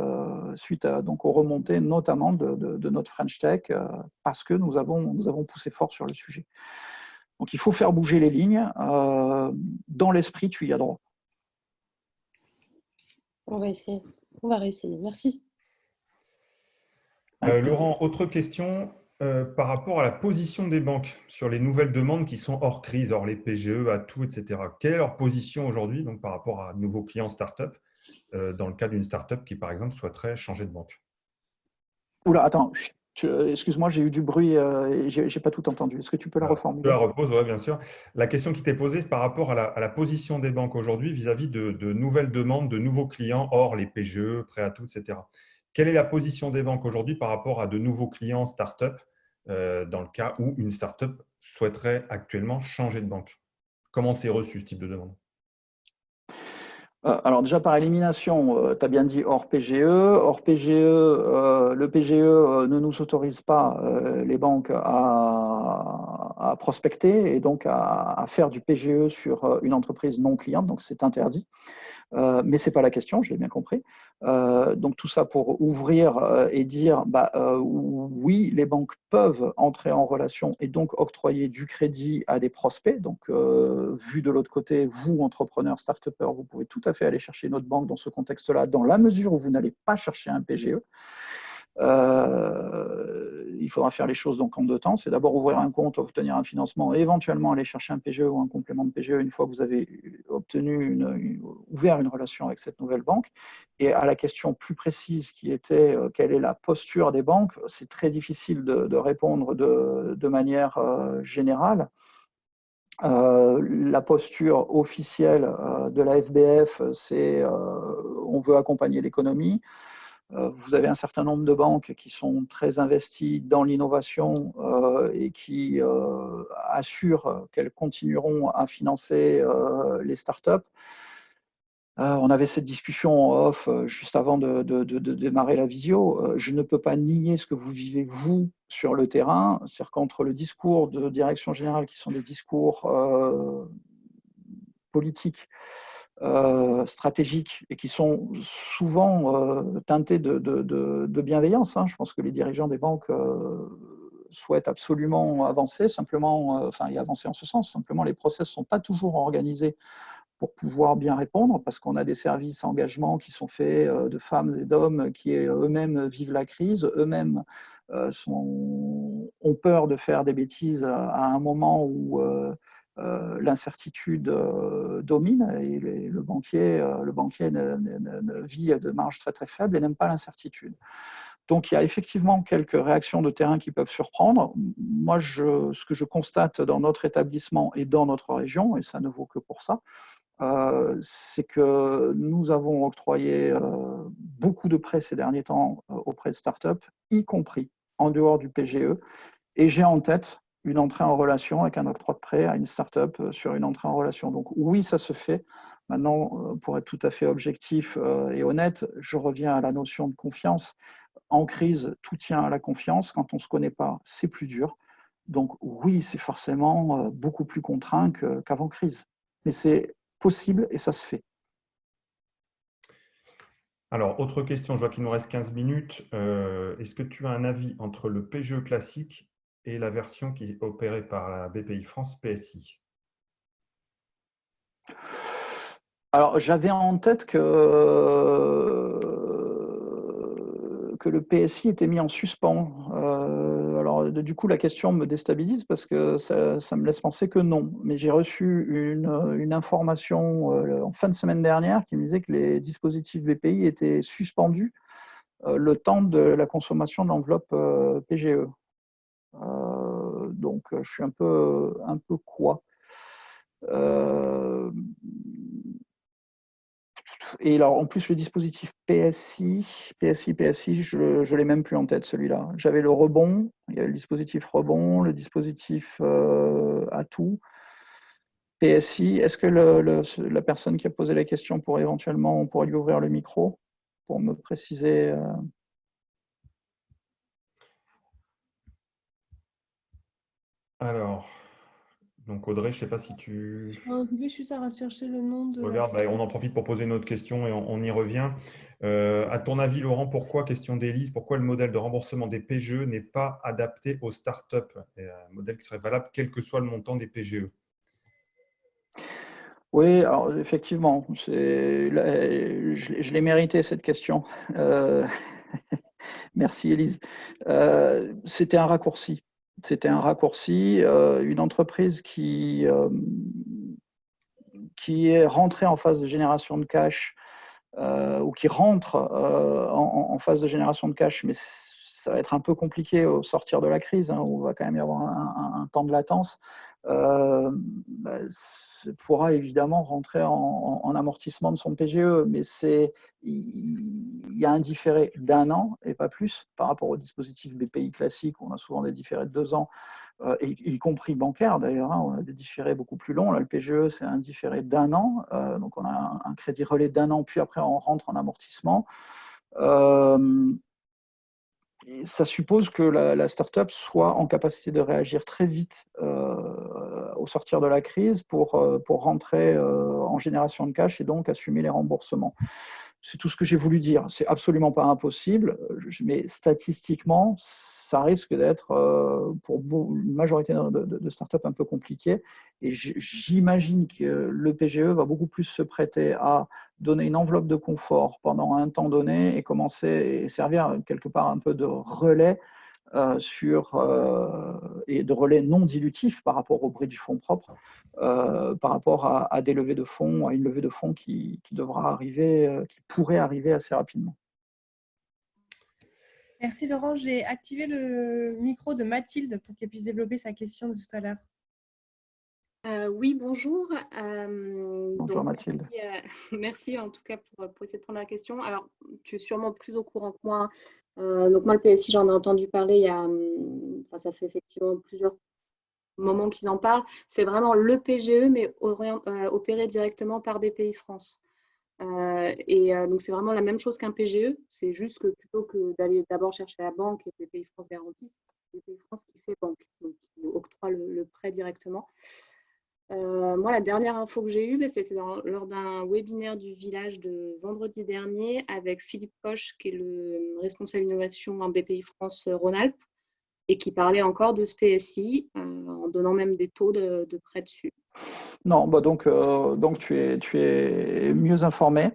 suite donc aux remontées notamment de notre French Tech parce que nous avons poussé fort sur le sujet. Donc il faut faire bouger les lignes. Dans l'esprit, tu y as droit. On va essayer. On va réessayer. Merci. Laurent, autre question par rapport à la position des banques sur les nouvelles demandes qui sont hors crise, hors les PGE, Atout, etc. Quelle est leur position aujourd'hui donc, par rapport à de nouveaux clients start-up dans le cas d'une start-up qui, par exemple, souhaiterait changer de banque? Oula, attends, excuse-moi, j'ai eu du bruit et je n'ai pas tout entendu. Est-ce que tu peux la reformuler? Je la repose, oui, bien sûr. La question qui t'est posée, c'est par rapport à la position des banques aujourd'hui vis-à-vis de nouvelles demandes, de nouveaux clients hors les PGE, prêts à tout, etc. Quelle est la position des banques aujourd'hui par rapport à de nouveaux clients start-up dans le cas où une start-up souhaiterait actuellement changer de banque? Comment c'est reçu ce type de demande? Alors déjà par élimination, tu as bien dit hors PGE. Hors PGE, le PGE ne nous autorise pas, les banques, à prospecter et donc à faire du PGE sur une entreprise non cliente, donc c'est interdit. Mais ce n'est pas la question, je l'ai bien compris. Donc tout ça pour ouvrir et dire oui, les banques peuvent entrer en relation et donc octroyer du crédit à des prospects. Donc vu de l'autre côté, vous, entrepreneurs, start-upers, vous pouvez tout à fait aller chercher notre banque dans ce contexte-là, dans la mesure où vous n'allez pas chercher un PGE. Il faudra faire les choses donc en deux temps. C'est d'abord ouvrir un compte, obtenir un financement et éventuellement aller chercher un PGE ou un complément de PGE une fois que vous avez ouvert une relation avec cette nouvelle banque. Et à la question plus précise qui était quelle est la posture des banques, c'est très difficile de répondre de manière générale. La posture officielle de la FBF, c'est on veut accompagner l'économie. Vous avez un certain nombre de banques qui sont très investies dans l'innovation et qui assurent qu'elles continueront à financer les startups. On avait cette discussion en off juste avant de démarrer la visio. Je ne peux pas nier ce que vous vivez, vous, sur le terrain. C'est-à-dire qu'entre le discours de direction générale, qui sont des discours politiques, stratégiques et qui sont souvent teintés de bienveillance. Je pense que les dirigeants des banques souhaitent absolument avancer, simplement, et avancer en ce sens. Simplement, les process ne sont pas toujours organisés pour pouvoir bien répondre, parce qu'on a des services à engagement qui sont faits de femmes et d'hommes qui eux-mêmes vivent la crise, eux-mêmes ont peur de faire des bêtises à un moment où l'incertitude domine, et le banquier vit de marge très très faible et n'aime pas l'incertitude. Donc, il y a effectivement quelques réactions de terrain qui peuvent surprendre. Moi, ce que je constate dans notre établissement et dans notre région, et ça ne vaut que pour ça, c'est que nous avons octroyé beaucoup de prêts ces derniers temps auprès de startups, y compris en dehors du PGE. Et j'ai en tête une entrée en relation avec un octroi de prêt à une startup sur une entrée en relation. Donc oui, ça se fait. Maintenant, pour être tout à fait objectif et honnête, je reviens à la notion de confiance. En crise, tout tient à la confiance. Quand on ne se connaît pas, c'est plus dur. Donc oui, c'est forcément beaucoup plus contraint qu'avant crise. Mais c'est possible et ça se fait. Alors, autre question, je vois qu'il nous reste 15 minutes. Est-ce que tu as un avis entre le PGE classique et la version qui est opérée par la BPI France PSI? Alors, j'avais en tête que le PSI était mis en suspens. Alors, du coup, la question me déstabilise parce que ça me laisse penser que non. Mais j'ai reçu une information en fin de semaine dernière qui me disait que les dispositifs BPI étaient suspendus le temps de la consommation de l'enveloppe PGE. Donc, je suis un peu quoi. Et alors, en plus, le dispositif PSI, je ne l'ai même plus en tête, celui-là. J'avais le rebond, il y avait le dispositif rebond, le dispositif atout. PSI, est-ce que la personne qui a posé la question pourrait on pourrait lui ouvrir le micro pour me préciser Alors, donc Audrey, je ne sais pas si tu Je suis à rechercher le nom de la... regardes. On en profite pour poser une autre question et on y revient. À ton avis, Laurent, question d'Élise, pourquoi le modèle de remboursement des PGE n'est pas adapté aux startups? Un modèle qui serait valable quel que soit le montant des PGE. Oui, alors effectivement, je l'ai mérité cette question. Merci Élise. C'était un raccourci. C'était un raccourci. Une entreprise qui est rentrée en phase de génération de cash ou qui rentre en phase de génération de cash, mais ça va être un peu compliqué au sortir de la crise, où il va quand même y avoir un temps de latence, pourra évidemment rentrer en amortissement de son PGE, mais il y a un différé d'1 an et pas plus par rapport au dispositif BPI classique, où on a souvent des différés de 2 ans, y compris bancaire d'ailleurs, on a des différés beaucoup plus longs. Là, le PGE, c'est un différé d'1 an, donc on a un crédit relais d'1 an, puis après on rentre en amortissement. Ça suppose que la start-up soit en capacité de réagir très vite au sortir de la crise pour rentrer en génération de cash et donc assumer les remboursements. C'est tout ce que j'ai voulu dire. C'est absolument pas impossible, mais statistiquement, ça risque d'être pour une majorité de startups un peu compliqué. Et j'imagine que le PGE va beaucoup plus se prêter à donner une enveloppe de confort pendant un temps donné et commencer et servir quelque part un peu de relais et de relais non dilutif par rapport au bridge fonds propres, par rapport à des levées de fonds, à une levée de fonds qui devra arriver, qui pourrait arriver assez rapidement. Merci Laurent, j'ai activé le micro de Mathilde pour qu'elle puisse développer sa question de tout à l'heure. Oui, bonjour. Bonjour Mathilde. Merci en tout cas pour essayer de prendre la question. Alors, tu es sûrement plus au courant que moi. Donc moi, le PSI, j'en ai entendu parler ça fait effectivement plusieurs moments qu'ils en parlent. C'est vraiment le PGE, mais opéré directement par BPI France. Donc, c'est vraiment la même chose qu'un PGE. C'est juste que plutôt que d'aller d'abord chercher la banque et que BPI France garantisse, c'est BPI France qui fait banque, donc qui octroie le prêt directement. Moi, la dernière info que j'ai eue, c'était lors d'un webinaire du village de vendredi dernier avec Philippe Koch, qui est le responsable innovation en BPI France Rhône-Alpes, et qui parlait encore de ce PSI, en donnant même des taux de prêt dessus. Non, bah donc tu es mieux informé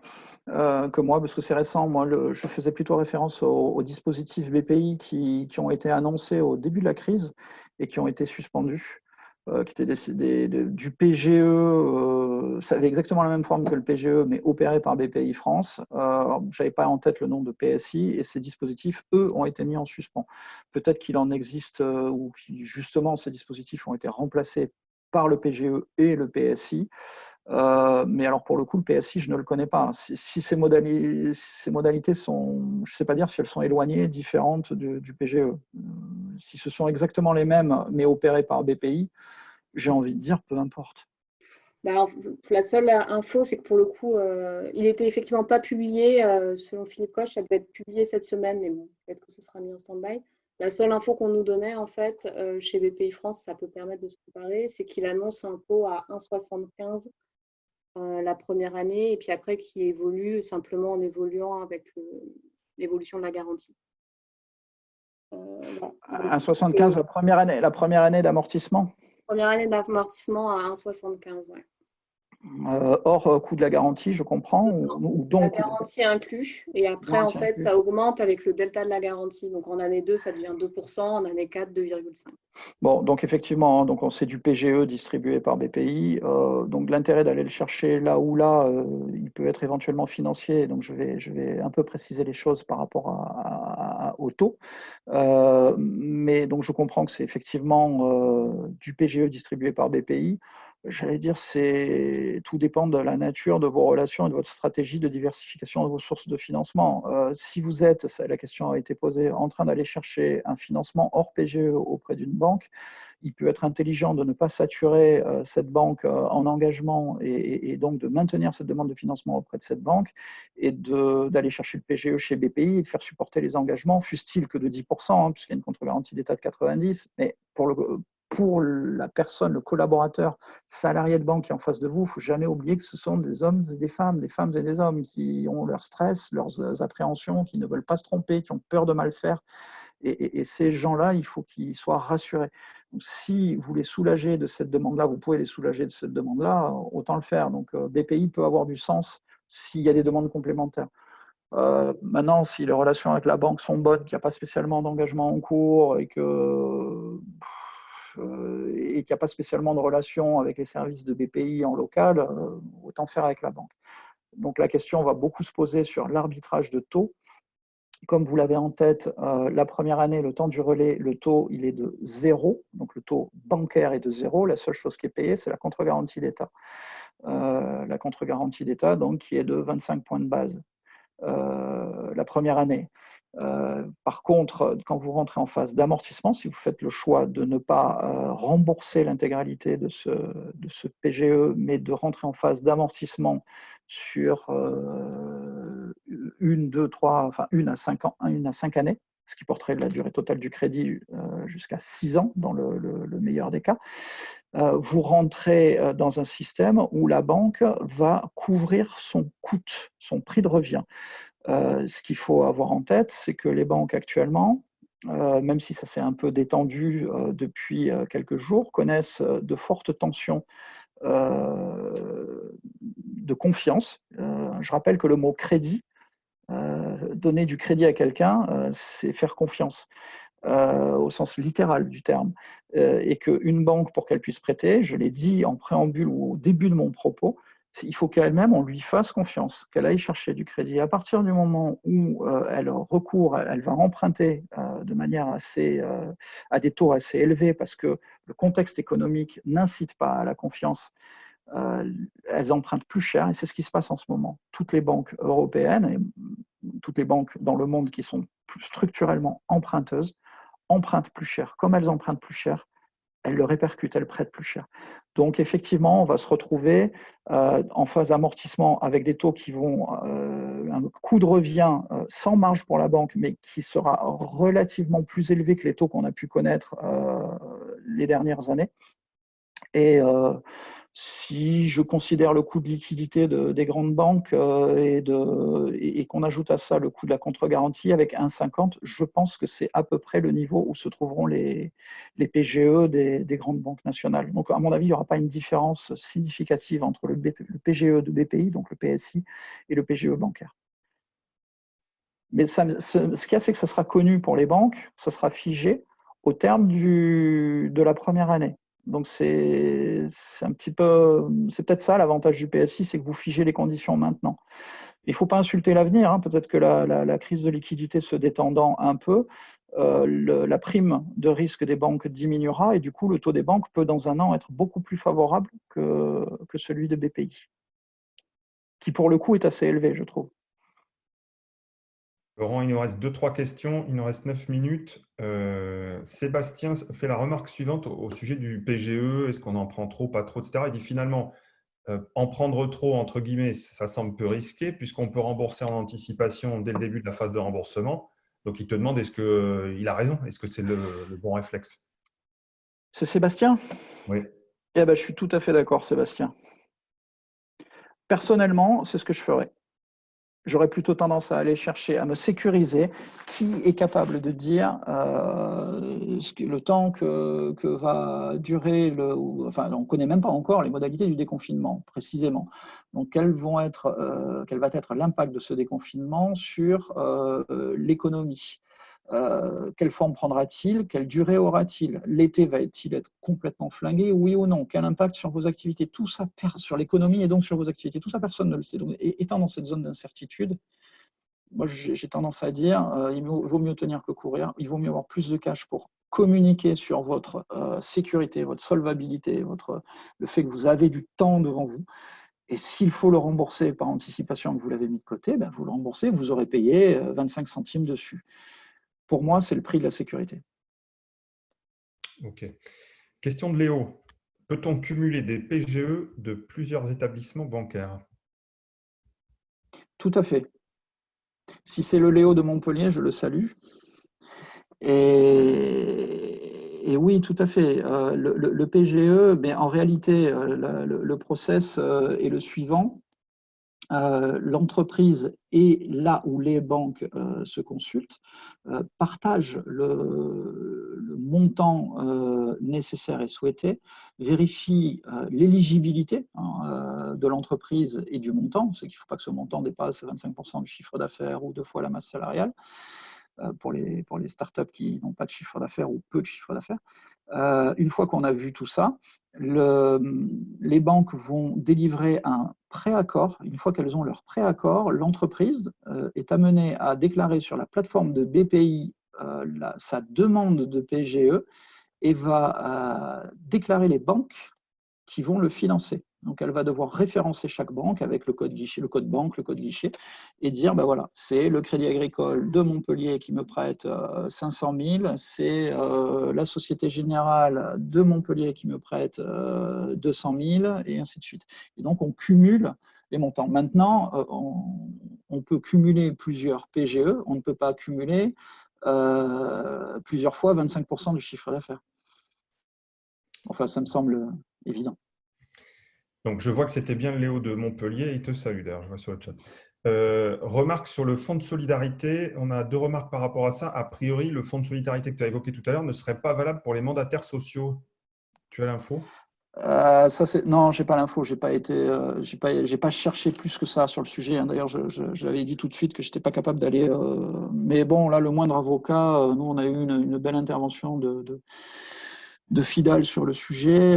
que moi, parce que c'est récent. Moi, je faisais plutôt référence aux dispositifs BPI qui ont été annoncés au début de la crise et qui ont été suspendus, qui étaient décidés du PGE. Ça avait exactement la même forme que le PGE, mais opéré par BPI France. Je n'avais pas en tête le nom de PSI, et ces dispositifs, eux, ont été mis en suspens. Peut-être qu'il en existe, ou justement, ces dispositifs ont été remplacés par le PGE et le PSI. Mais alors, pour le coup, le PSI, je ne le connais pas. Si ces modalités sont, je ne sais pas dire si elles sont éloignées, différentes du PGE. Si ce sont exactement les mêmes, mais opérées par BPI, j'ai envie de dire, peu importe. Alors, la seule info, c'est que pour le coup, il n'était effectivement pas publié, selon Philippe Koch, ça devait être publié cette semaine, mais bon, peut-être que ce sera mis en stand-by. La seule info qu'on nous donnait, en fait, chez BPI France, ça peut permettre de se comparer, c'est qu'il annonce un taux à 1,75 la première année, et puis après, qui évolue simplement en évoluant avec l'évolution de la garantie. Voilà. 1,75 la première année d'amortissement, Première année d'amortissement à 1,75, ouais. hors coût de la garantie, je comprends, ou La donc garantie inclus, et après, en garantie fait, inclus. ça augmente avec le delta de la garantie. Donc, en année 2, ça devient 2%, en année 4, 2,5%. Bon, donc effectivement, donc c'est du PGE distribué par BPI. Donc l'intérêt d'aller le chercher là ou là, il peut être éventuellement financier. Donc je vais un peu préciser les choses par rapport au taux. Mais donc je comprends que c'est effectivement du PGE distribué par BPI. J'allais dire, tout dépend de la nature de vos relations et de votre stratégie de diversification de vos sources de financement. Si vous êtes, la question a été posée, en train d'aller chercher un financement hors PGE auprès d'une banque, il peut être intelligent de ne pas saturer cette banque en engagement, et donc de maintenir cette demande de financement auprès de cette banque, et d'aller chercher le PGE chez BPI et de faire supporter les engagements, fût-il que de 10%, puisqu'il y a une contre-garantie d'État de 90%, mais pour la personne, le collaborateur salarié de banque qui est en face de vous, il ne faut jamais oublier que ce sont des hommes et des femmes et des hommes qui ont leur stress, leurs appréhensions, qui ne veulent pas se tromper, qui ont peur de mal faire. Et ces gens-là, il faut qu'ils soient rassurés. Donc, si vous les soulagez de cette demande-là, vous pouvez les soulager de cette demande-là, autant le faire. Donc, BPI peut avoir du sens s'il y a des demandes complémentaires. Maintenant, si les relations avec la banque sont bonnes, qu'il n'y a pas spécialement d'engagement en cours, et qu'il n'y a pas spécialement de relation avec les services de BPI en local, autant faire avec la banque. Donc la question va beaucoup se poser sur l'arbitrage de taux. Comme vous l'avez en tête, la première année, le temps du relais, le taux, il est de 0. Donc le taux bancaire est de 0. La seule chose qui est payée, c'est la contre-garantie d'État. La contre-garantie d'État, donc, qui est de 25 points de base la première année. Par contre, quand vous rentrez en phase d'amortissement, si vous faites le choix de ne pas rembourser l'intégralité de ce PGE, mais de rentrer en phase d'amortissement sur une à 5 années, ce qui porterait la durée totale du crédit jusqu'à 6 ans dans le meilleur des cas, vous rentrez dans un système où la banque va couvrir son coût, son prix de revient. Ce qu'il faut avoir en tête, c'est que les banques actuellement, même si ça s'est un peu détendu depuis quelques jours, connaissent de fortes tensions de confiance. Je rappelle que le mot crédit, donner du crédit à quelqu'un, c'est faire confiance. Au sens littéral du terme, et qu'une banque, pour qu'elle puisse prêter, je l'ai dit en préambule ou au début de mon propos, il faut qu'elle-même, on lui fasse confiance, qu'elle aille chercher du crédit. À partir du moment où elle va emprunter de manière à des taux assez élevés, parce que le contexte économique n'incite pas à la confiance, elles empruntent plus cher, et c'est ce qui se passe en ce moment. Toutes les banques européennes et toutes les banques dans le monde qui sont structurellement emprunteuses empruntent plus cher. Comme elles empruntent plus cher, elles le répercutent, elles prêtent plus cher. Donc effectivement, on va se retrouver en phase d'amortissement avec des taux qui vont, un coût de revient sans marge pour la banque, mais qui sera relativement plus élevé que les taux qu'on a pu connaître les dernières années. Et Si je considère le coût de liquidité des grandes banques et qu'on ajoute à ça le coût de la contre-garantie avec 1,50, je pense que c'est à peu près le niveau où se trouveront les PGE des grandes banques nationales. Donc, à mon avis, il n'y aura pas une différence significative entre le PGE de BPI, donc le PSI, et le PGE bancaire. Mais ce qu'il y a, c'est que ça sera connu pour les banques, ça sera figé au terme de la première année. Donc, c'est un petit peu, c'est peut-être ça l'avantage du PSI, c'est que vous figez les conditions maintenant. Il ne faut pas insulter l'avenir, hein. Peut-être que la crise de liquidité se détendant un peu, la prime de risque des banques diminuera et du coup, le taux des banques peut dans un an être beaucoup plus favorable que celui de BPI, qui pour le coup est assez élevé, je trouve. Laurent, il nous reste 2-3 questions. Il nous reste 9 minutes. Sébastien fait la remarque suivante au sujet du PGE. Est-ce qu'on en prend trop, pas trop, etc. Il dit finalement, en prendre trop, entre guillemets, ça semble peu risqué puisqu'on peut rembourser en anticipation dès le début de la phase de remboursement. Donc, il te demande est-ce qu'il a raison? Est-ce que c'est le bon réflexe? C'est Sébastien? Oui. Eh ben, je suis tout à fait d'accord, Sébastien. Personnellement, c'est ce que je ferais. J'aurais plutôt tendance à aller chercher à me sécuriser. Qui est capable de dire le temps que va durer enfin, on ne connaît même pas encore les modalités du déconfinement, précisément. Donc, quel va être l'impact de ce déconfinement sur l'économie? Quelle forme prendra-t-il? Quelle durée aura-t-il? L'été va-t-il être complètement flingué, oui ou non? Quel impact sur vos activités? Tout ça, sur l'économie et donc sur vos activités. Tout ça, personne ne le sait. Donc, étant dans cette zone d'incertitude, moi, j'ai tendance à dire il vaut mieux tenir que courir. Il vaut mieux avoir plus de cash pour communiquer sur votre sécurité, votre solvabilité, le fait que vous avez du temps devant vous. Et s'il faut le rembourser par anticipation que vous l'avez mis de côté, ben vous le remboursez, vous aurez payé 25 centimes dessus. Pour moi, c'est le prix de la sécurité. OK. Question de Léo. Peut-on cumuler des PGE de plusieurs établissements bancaires? Tout à fait. Si c'est le Léo de Montpellier, je le salue. Et oui, tout à fait. Le PGE, mais en réalité, le process est le suivant. L'entreprise et là où les banques se consultent partagent le montant nécessaire et souhaité, vérifient l'éligibilité de l'entreprise et du montant, c'est qu'il ne faut pas que ce montant dépasse 25% du chiffre d'affaires ou 2 fois la masse salariale pour les startups qui n'ont pas de chiffre d'affaires ou peu de chiffre d'affaires. Une fois qu'on a vu tout ça, les banques vont délivrer un préaccord. Une fois qu'elles ont leur préaccord, l'entreprise est amenée à déclarer sur la plateforme de BPI sa demande de PGE et va déclarer les banques qui vont le financer. Donc, elle va devoir référencer chaque banque avec le code guichet, le code banque, le code guichet, et dire, ben voilà, c'est le Crédit Agricole de Montpellier qui me prête 500 000, c'est la Société Générale de Montpellier qui me prête 200 000, et ainsi de suite. Et donc, on cumule les montants. Maintenant, on peut cumuler plusieurs PGE, on ne peut pas cumuler plusieurs fois 25% du chiffre d'affaires. Enfin, ça me semble évident. Donc, je vois que c'était bien Léo de Montpellier. Il te salue d'ailleurs, je vois sur le chat. Remarque sur le fonds de solidarité. On a 2 remarques par rapport à ça. A priori, le fonds de solidarité que tu as évoqué tout à l'heure ne serait pas valable pour les mandataires sociaux. Tu as l'info? Non, j'ai pas l'info. J'ai pas cherché plus que ça sur le sujet. D'ailleurs, je l'avais dit tout de suite que j'étais pas capable d'aller. Mais bon, là, le moindre avocat, nous, on a eu une belle intervention de Fidal sur le sujet,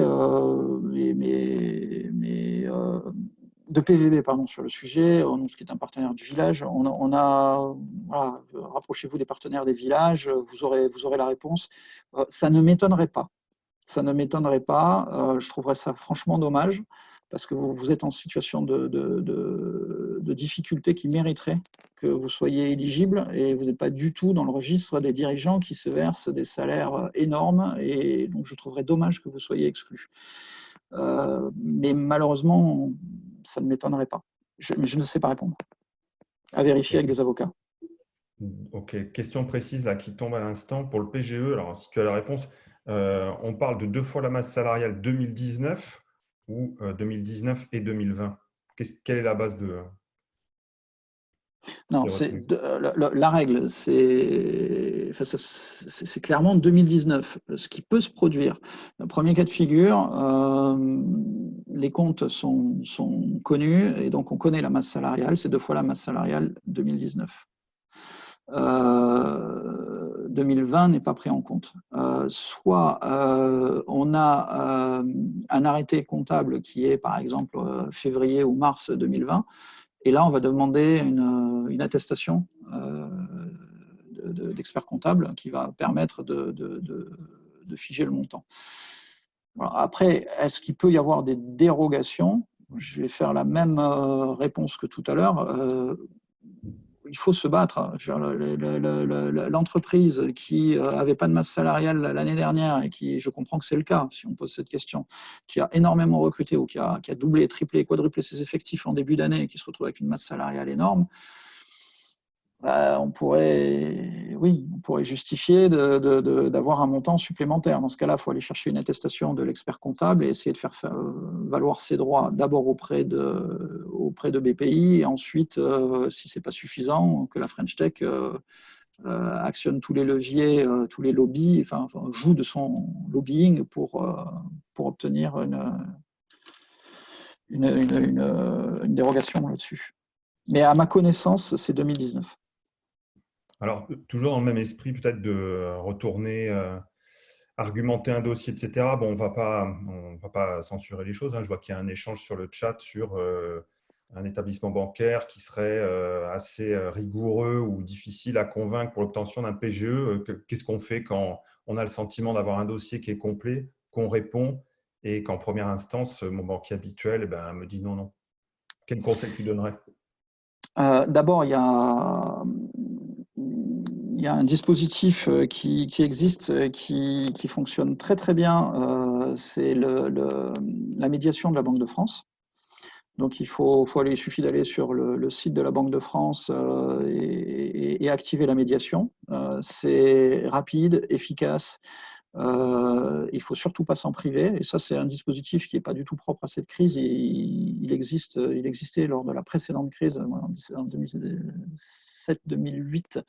de PVB pardon, sur le sujet, ce qui est un partenaire du village. Voilà, rapprochez-vous des partenaires des villages, vous aurez la réponse. Ça ne m'étonnerait pas. Ça ne m'étonnerait pas. Je trouverais ça franchement dommage parce que vous êtes en situation de difficulté qui mériterait que vous soyez éligible et vous n'êtes pas du tout dans le registre des dirigeants qui se versent des salaires énormes et donc je trouverais dommage que vous soyez exclu. Mais malheureusement, ça ne m'étonnerait pas. Je ne sais pas répondre. À vérifier avec des avocats. Ok, question précise là qui tombe à l'instant pour le PGE. Alors, si tu as la réponse, on parle de 2 fois la masse salariale 2019 ou 2019 et 2020? Quelle est la base de… Non, la règle, c'est clairement 2019. Ce qui peut se produire, le premier cas de figure, les comptes sont connus et donc on connaît la masse salariale, c'est 2 fois la masse salariale 2019. 2020 n'est pas pris en compte. Soit on a un arrêté comptable qui est par exemple février ou mars 2020, et là on va demander une attestation d'expert comptable qui va permettre de figer le montant. Voilà. Après, est-ce qu'il peut y avoir des dérogations? Je vais faire la même réponse que tout à l'heure. Il faut se battre. L'entreprise qui n'avait pas de masse salariale l'année dernière, et qui, je comprends que c'est le cas, si on pose cette question, qui a énormément recruté ou qui a doublé, triplé, quadruplé ses effectifs en début d'année et qui se retrouve avec une masse salariale énorme, on pourrait justifier d'avoir un montant supplémentaire. Dans ce cas-là, il faut aller chercher une attestation de l'expert comptable et essayer de faire valoir ses droits d'abord auprès de BPI, et ensuite, si ce n'est pas suffisant, que la French Tech actionne tous les leviers, tous les lobbies, enfin joue de son lobbying pour obtenir une dérogation là-dessus. Mais à ma connaissance, c'est 2019. Alors, toujours dans le même esprit, peut-être de retourner, argumenter un dossier, etc. Bon, on va pas censurer les choses, hein. Je vois qu'il y a un échange sur le chat sur un établissement bancaire qui serait assez rigoureux ou difficile à convaincre pour l'obtention d'un PGE. Qu'est-ce qu'on fait quand on a le sentiment d'avoir un dossier qui est complet, qu'on répond, et qu'en première instance, mon banquier habituel me dit non, non? Quel conseil tu donnerais? D'abord, il y a un dispositif qui existe, qui fonctionne très très bien, c'est la médiation de la Banque de France. Donc il suffit d'aller sur le site de la Banque de France et activer la médiation. C'est rapide, efficace. Il ne faut surtout pas s'en priver. Et ça, c'est un dispositif qui n'est pas du tout propre à cette crise. Il existait lors de la précédente crise, en 2007-2008.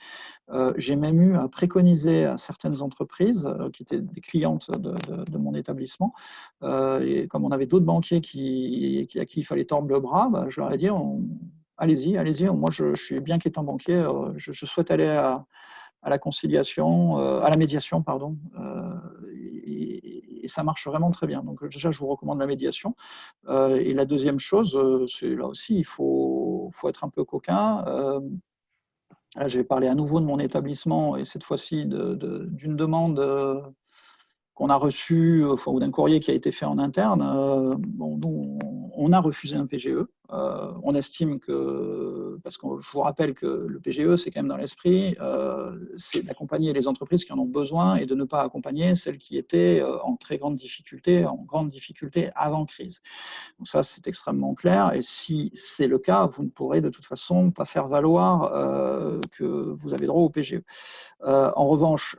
J'ai même eu à préconiser à certaines entreprises qui étaient des clientes de mon établissement, et comme on avait d'autres banquiers à qui il fallait tordre le bras, je leur ai dit allez-y, moi je suis bien qu'étant banquier, je souhaite aller à la conciliation, à la médiation, pardon, et ça marche vraiment très bien. Donc déjà, je vous recommande la médiation. Et la deuxième chose, c'est là aussi, il faut être un peu coquin. Là, je vais parler à nouveau de mon établissement, et cette fois-ci d'une demande qu'on a reçue, ou d'un courrier qui a été fait en interne. On a refusé un PGE. On estime que, parce que je vous rappelle que le PGE, c'est quand même dans l'esprit, c'est d'accompagner les entreprises qui en ont besoin et de ne pas accompagner celles qui étaient en grande difficulté avant crise. Donc ça, c'est extrêmement clair. Et si c'est le cas, vous ne pourrez de toute façon pas faire valoir que vous avez droit au PGE. En revanche,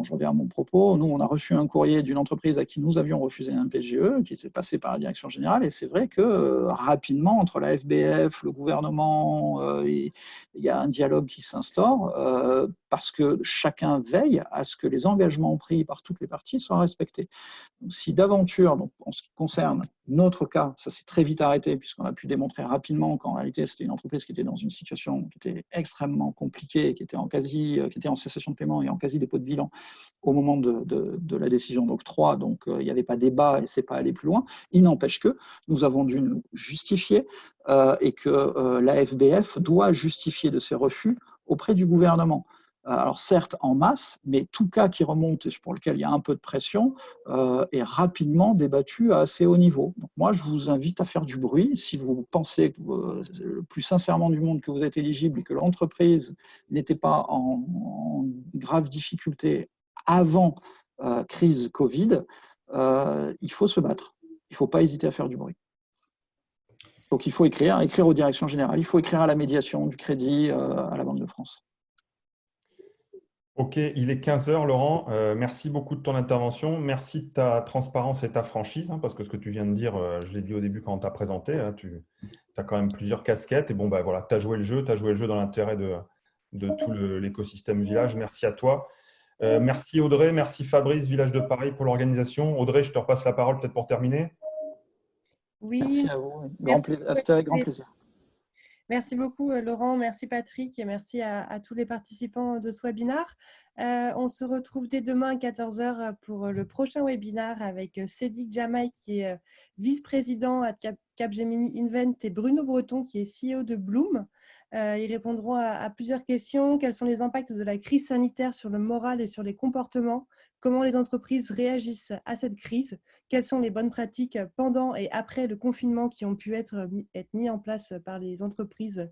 je reviens à mon propos. Nous, on a reçu un courrier d'une entreprise à qui nous avions refusé un PGE, qui s'est passé par la direction générale. Et c'est vrai que rapidement, entre la FBF, le gouvernement, il y a un dialogue qui s'instaure, parce que chacun veille à ce que les engagements pris par toutes les parties soient respectés. Donc, si d'aventure, en ce qui concerne notre cas, ça s'est très vite arrêté, puisqu'on a pu démontrer rapidement qu'en réalité, c'était une entreprise qui était dans une situation qui était extrêmement compliquée, qui était en cessation de paiement et en quasi dépôt de bilan au moment de la décision d'octroi. Donc, il n'y avait pas débat et c'est pas allé plus loin. Il n'empêche que nous avons dû nous justifier et que la FBF doit justifier de ses refus auprès du gouvernement. Alors certes en masse, mais tout cas qui remonte et pour lequel il y a un peu de pression est rapidement débattu à assez haut niveau. Donc moi, je vous invite à faire du bruit. Si vous pensez le plus sincèrement du monde que vous êtes éligible et que l'entreprise n'était pas en grave difficulté avant crise Covid, il faut se battre. Il ne faut pas hésiter à faire du bruit. Donc il faut écrire aux directions générales, il faut écrire à la médiation du crédit, à la Banque de France. Ok, il est 15 heures, Laurent. Merci beaucoup de ton intervention. Merci de ta transparence et ta franchise, hein, parce que ce que tu viens de dire, je l'ai dit au début quand on t'a présenté, hein, tu as quand même plusieurs casquettes. Et bon, bah, voilà, tu as joué le jeu, tu as joué le jeu dans l'intérêt de tout l'écosystème village. Merci à toi. Merci Audrey, merci Fabrice, Village de Paris, pour l'organisation. Audrey, je te repasse la parole peut-être pour terminer. Oui, Merci à vous. merci. C'était avec grand plaisir. Merci beaucoup, Laurent. Merci, Patrick. Et merci à tous les participants de ce webinaire. On se retrouve dès demain à 14 h pour le prochain webinaire avec Cédric Jamaï, qui est vice-président à Capgemini Invent, et Bruno Breton, qui est CEO de Bloom. Ils répondront à plusieurs questions. Quels sont les impacts de la crise sanitaire sur le moral et sur les comportements? Comment les entreprises réagissent à cette crise? Quelles sont les bonnes pratiques pendant et après le confinement qui ont pu être mis en place par les entreprises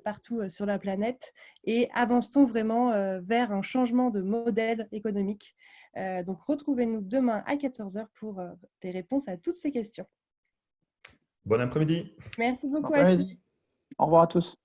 partout sur la planète? Et avance-t-on vraiment vers un changement de modèle économique? Donc, retrouvez-nous demain à 14 h pour les réponses à toutes ces questions. Bon après-midi. Merci beaucoup Bon à tous. après-midi. Au revoir à tous.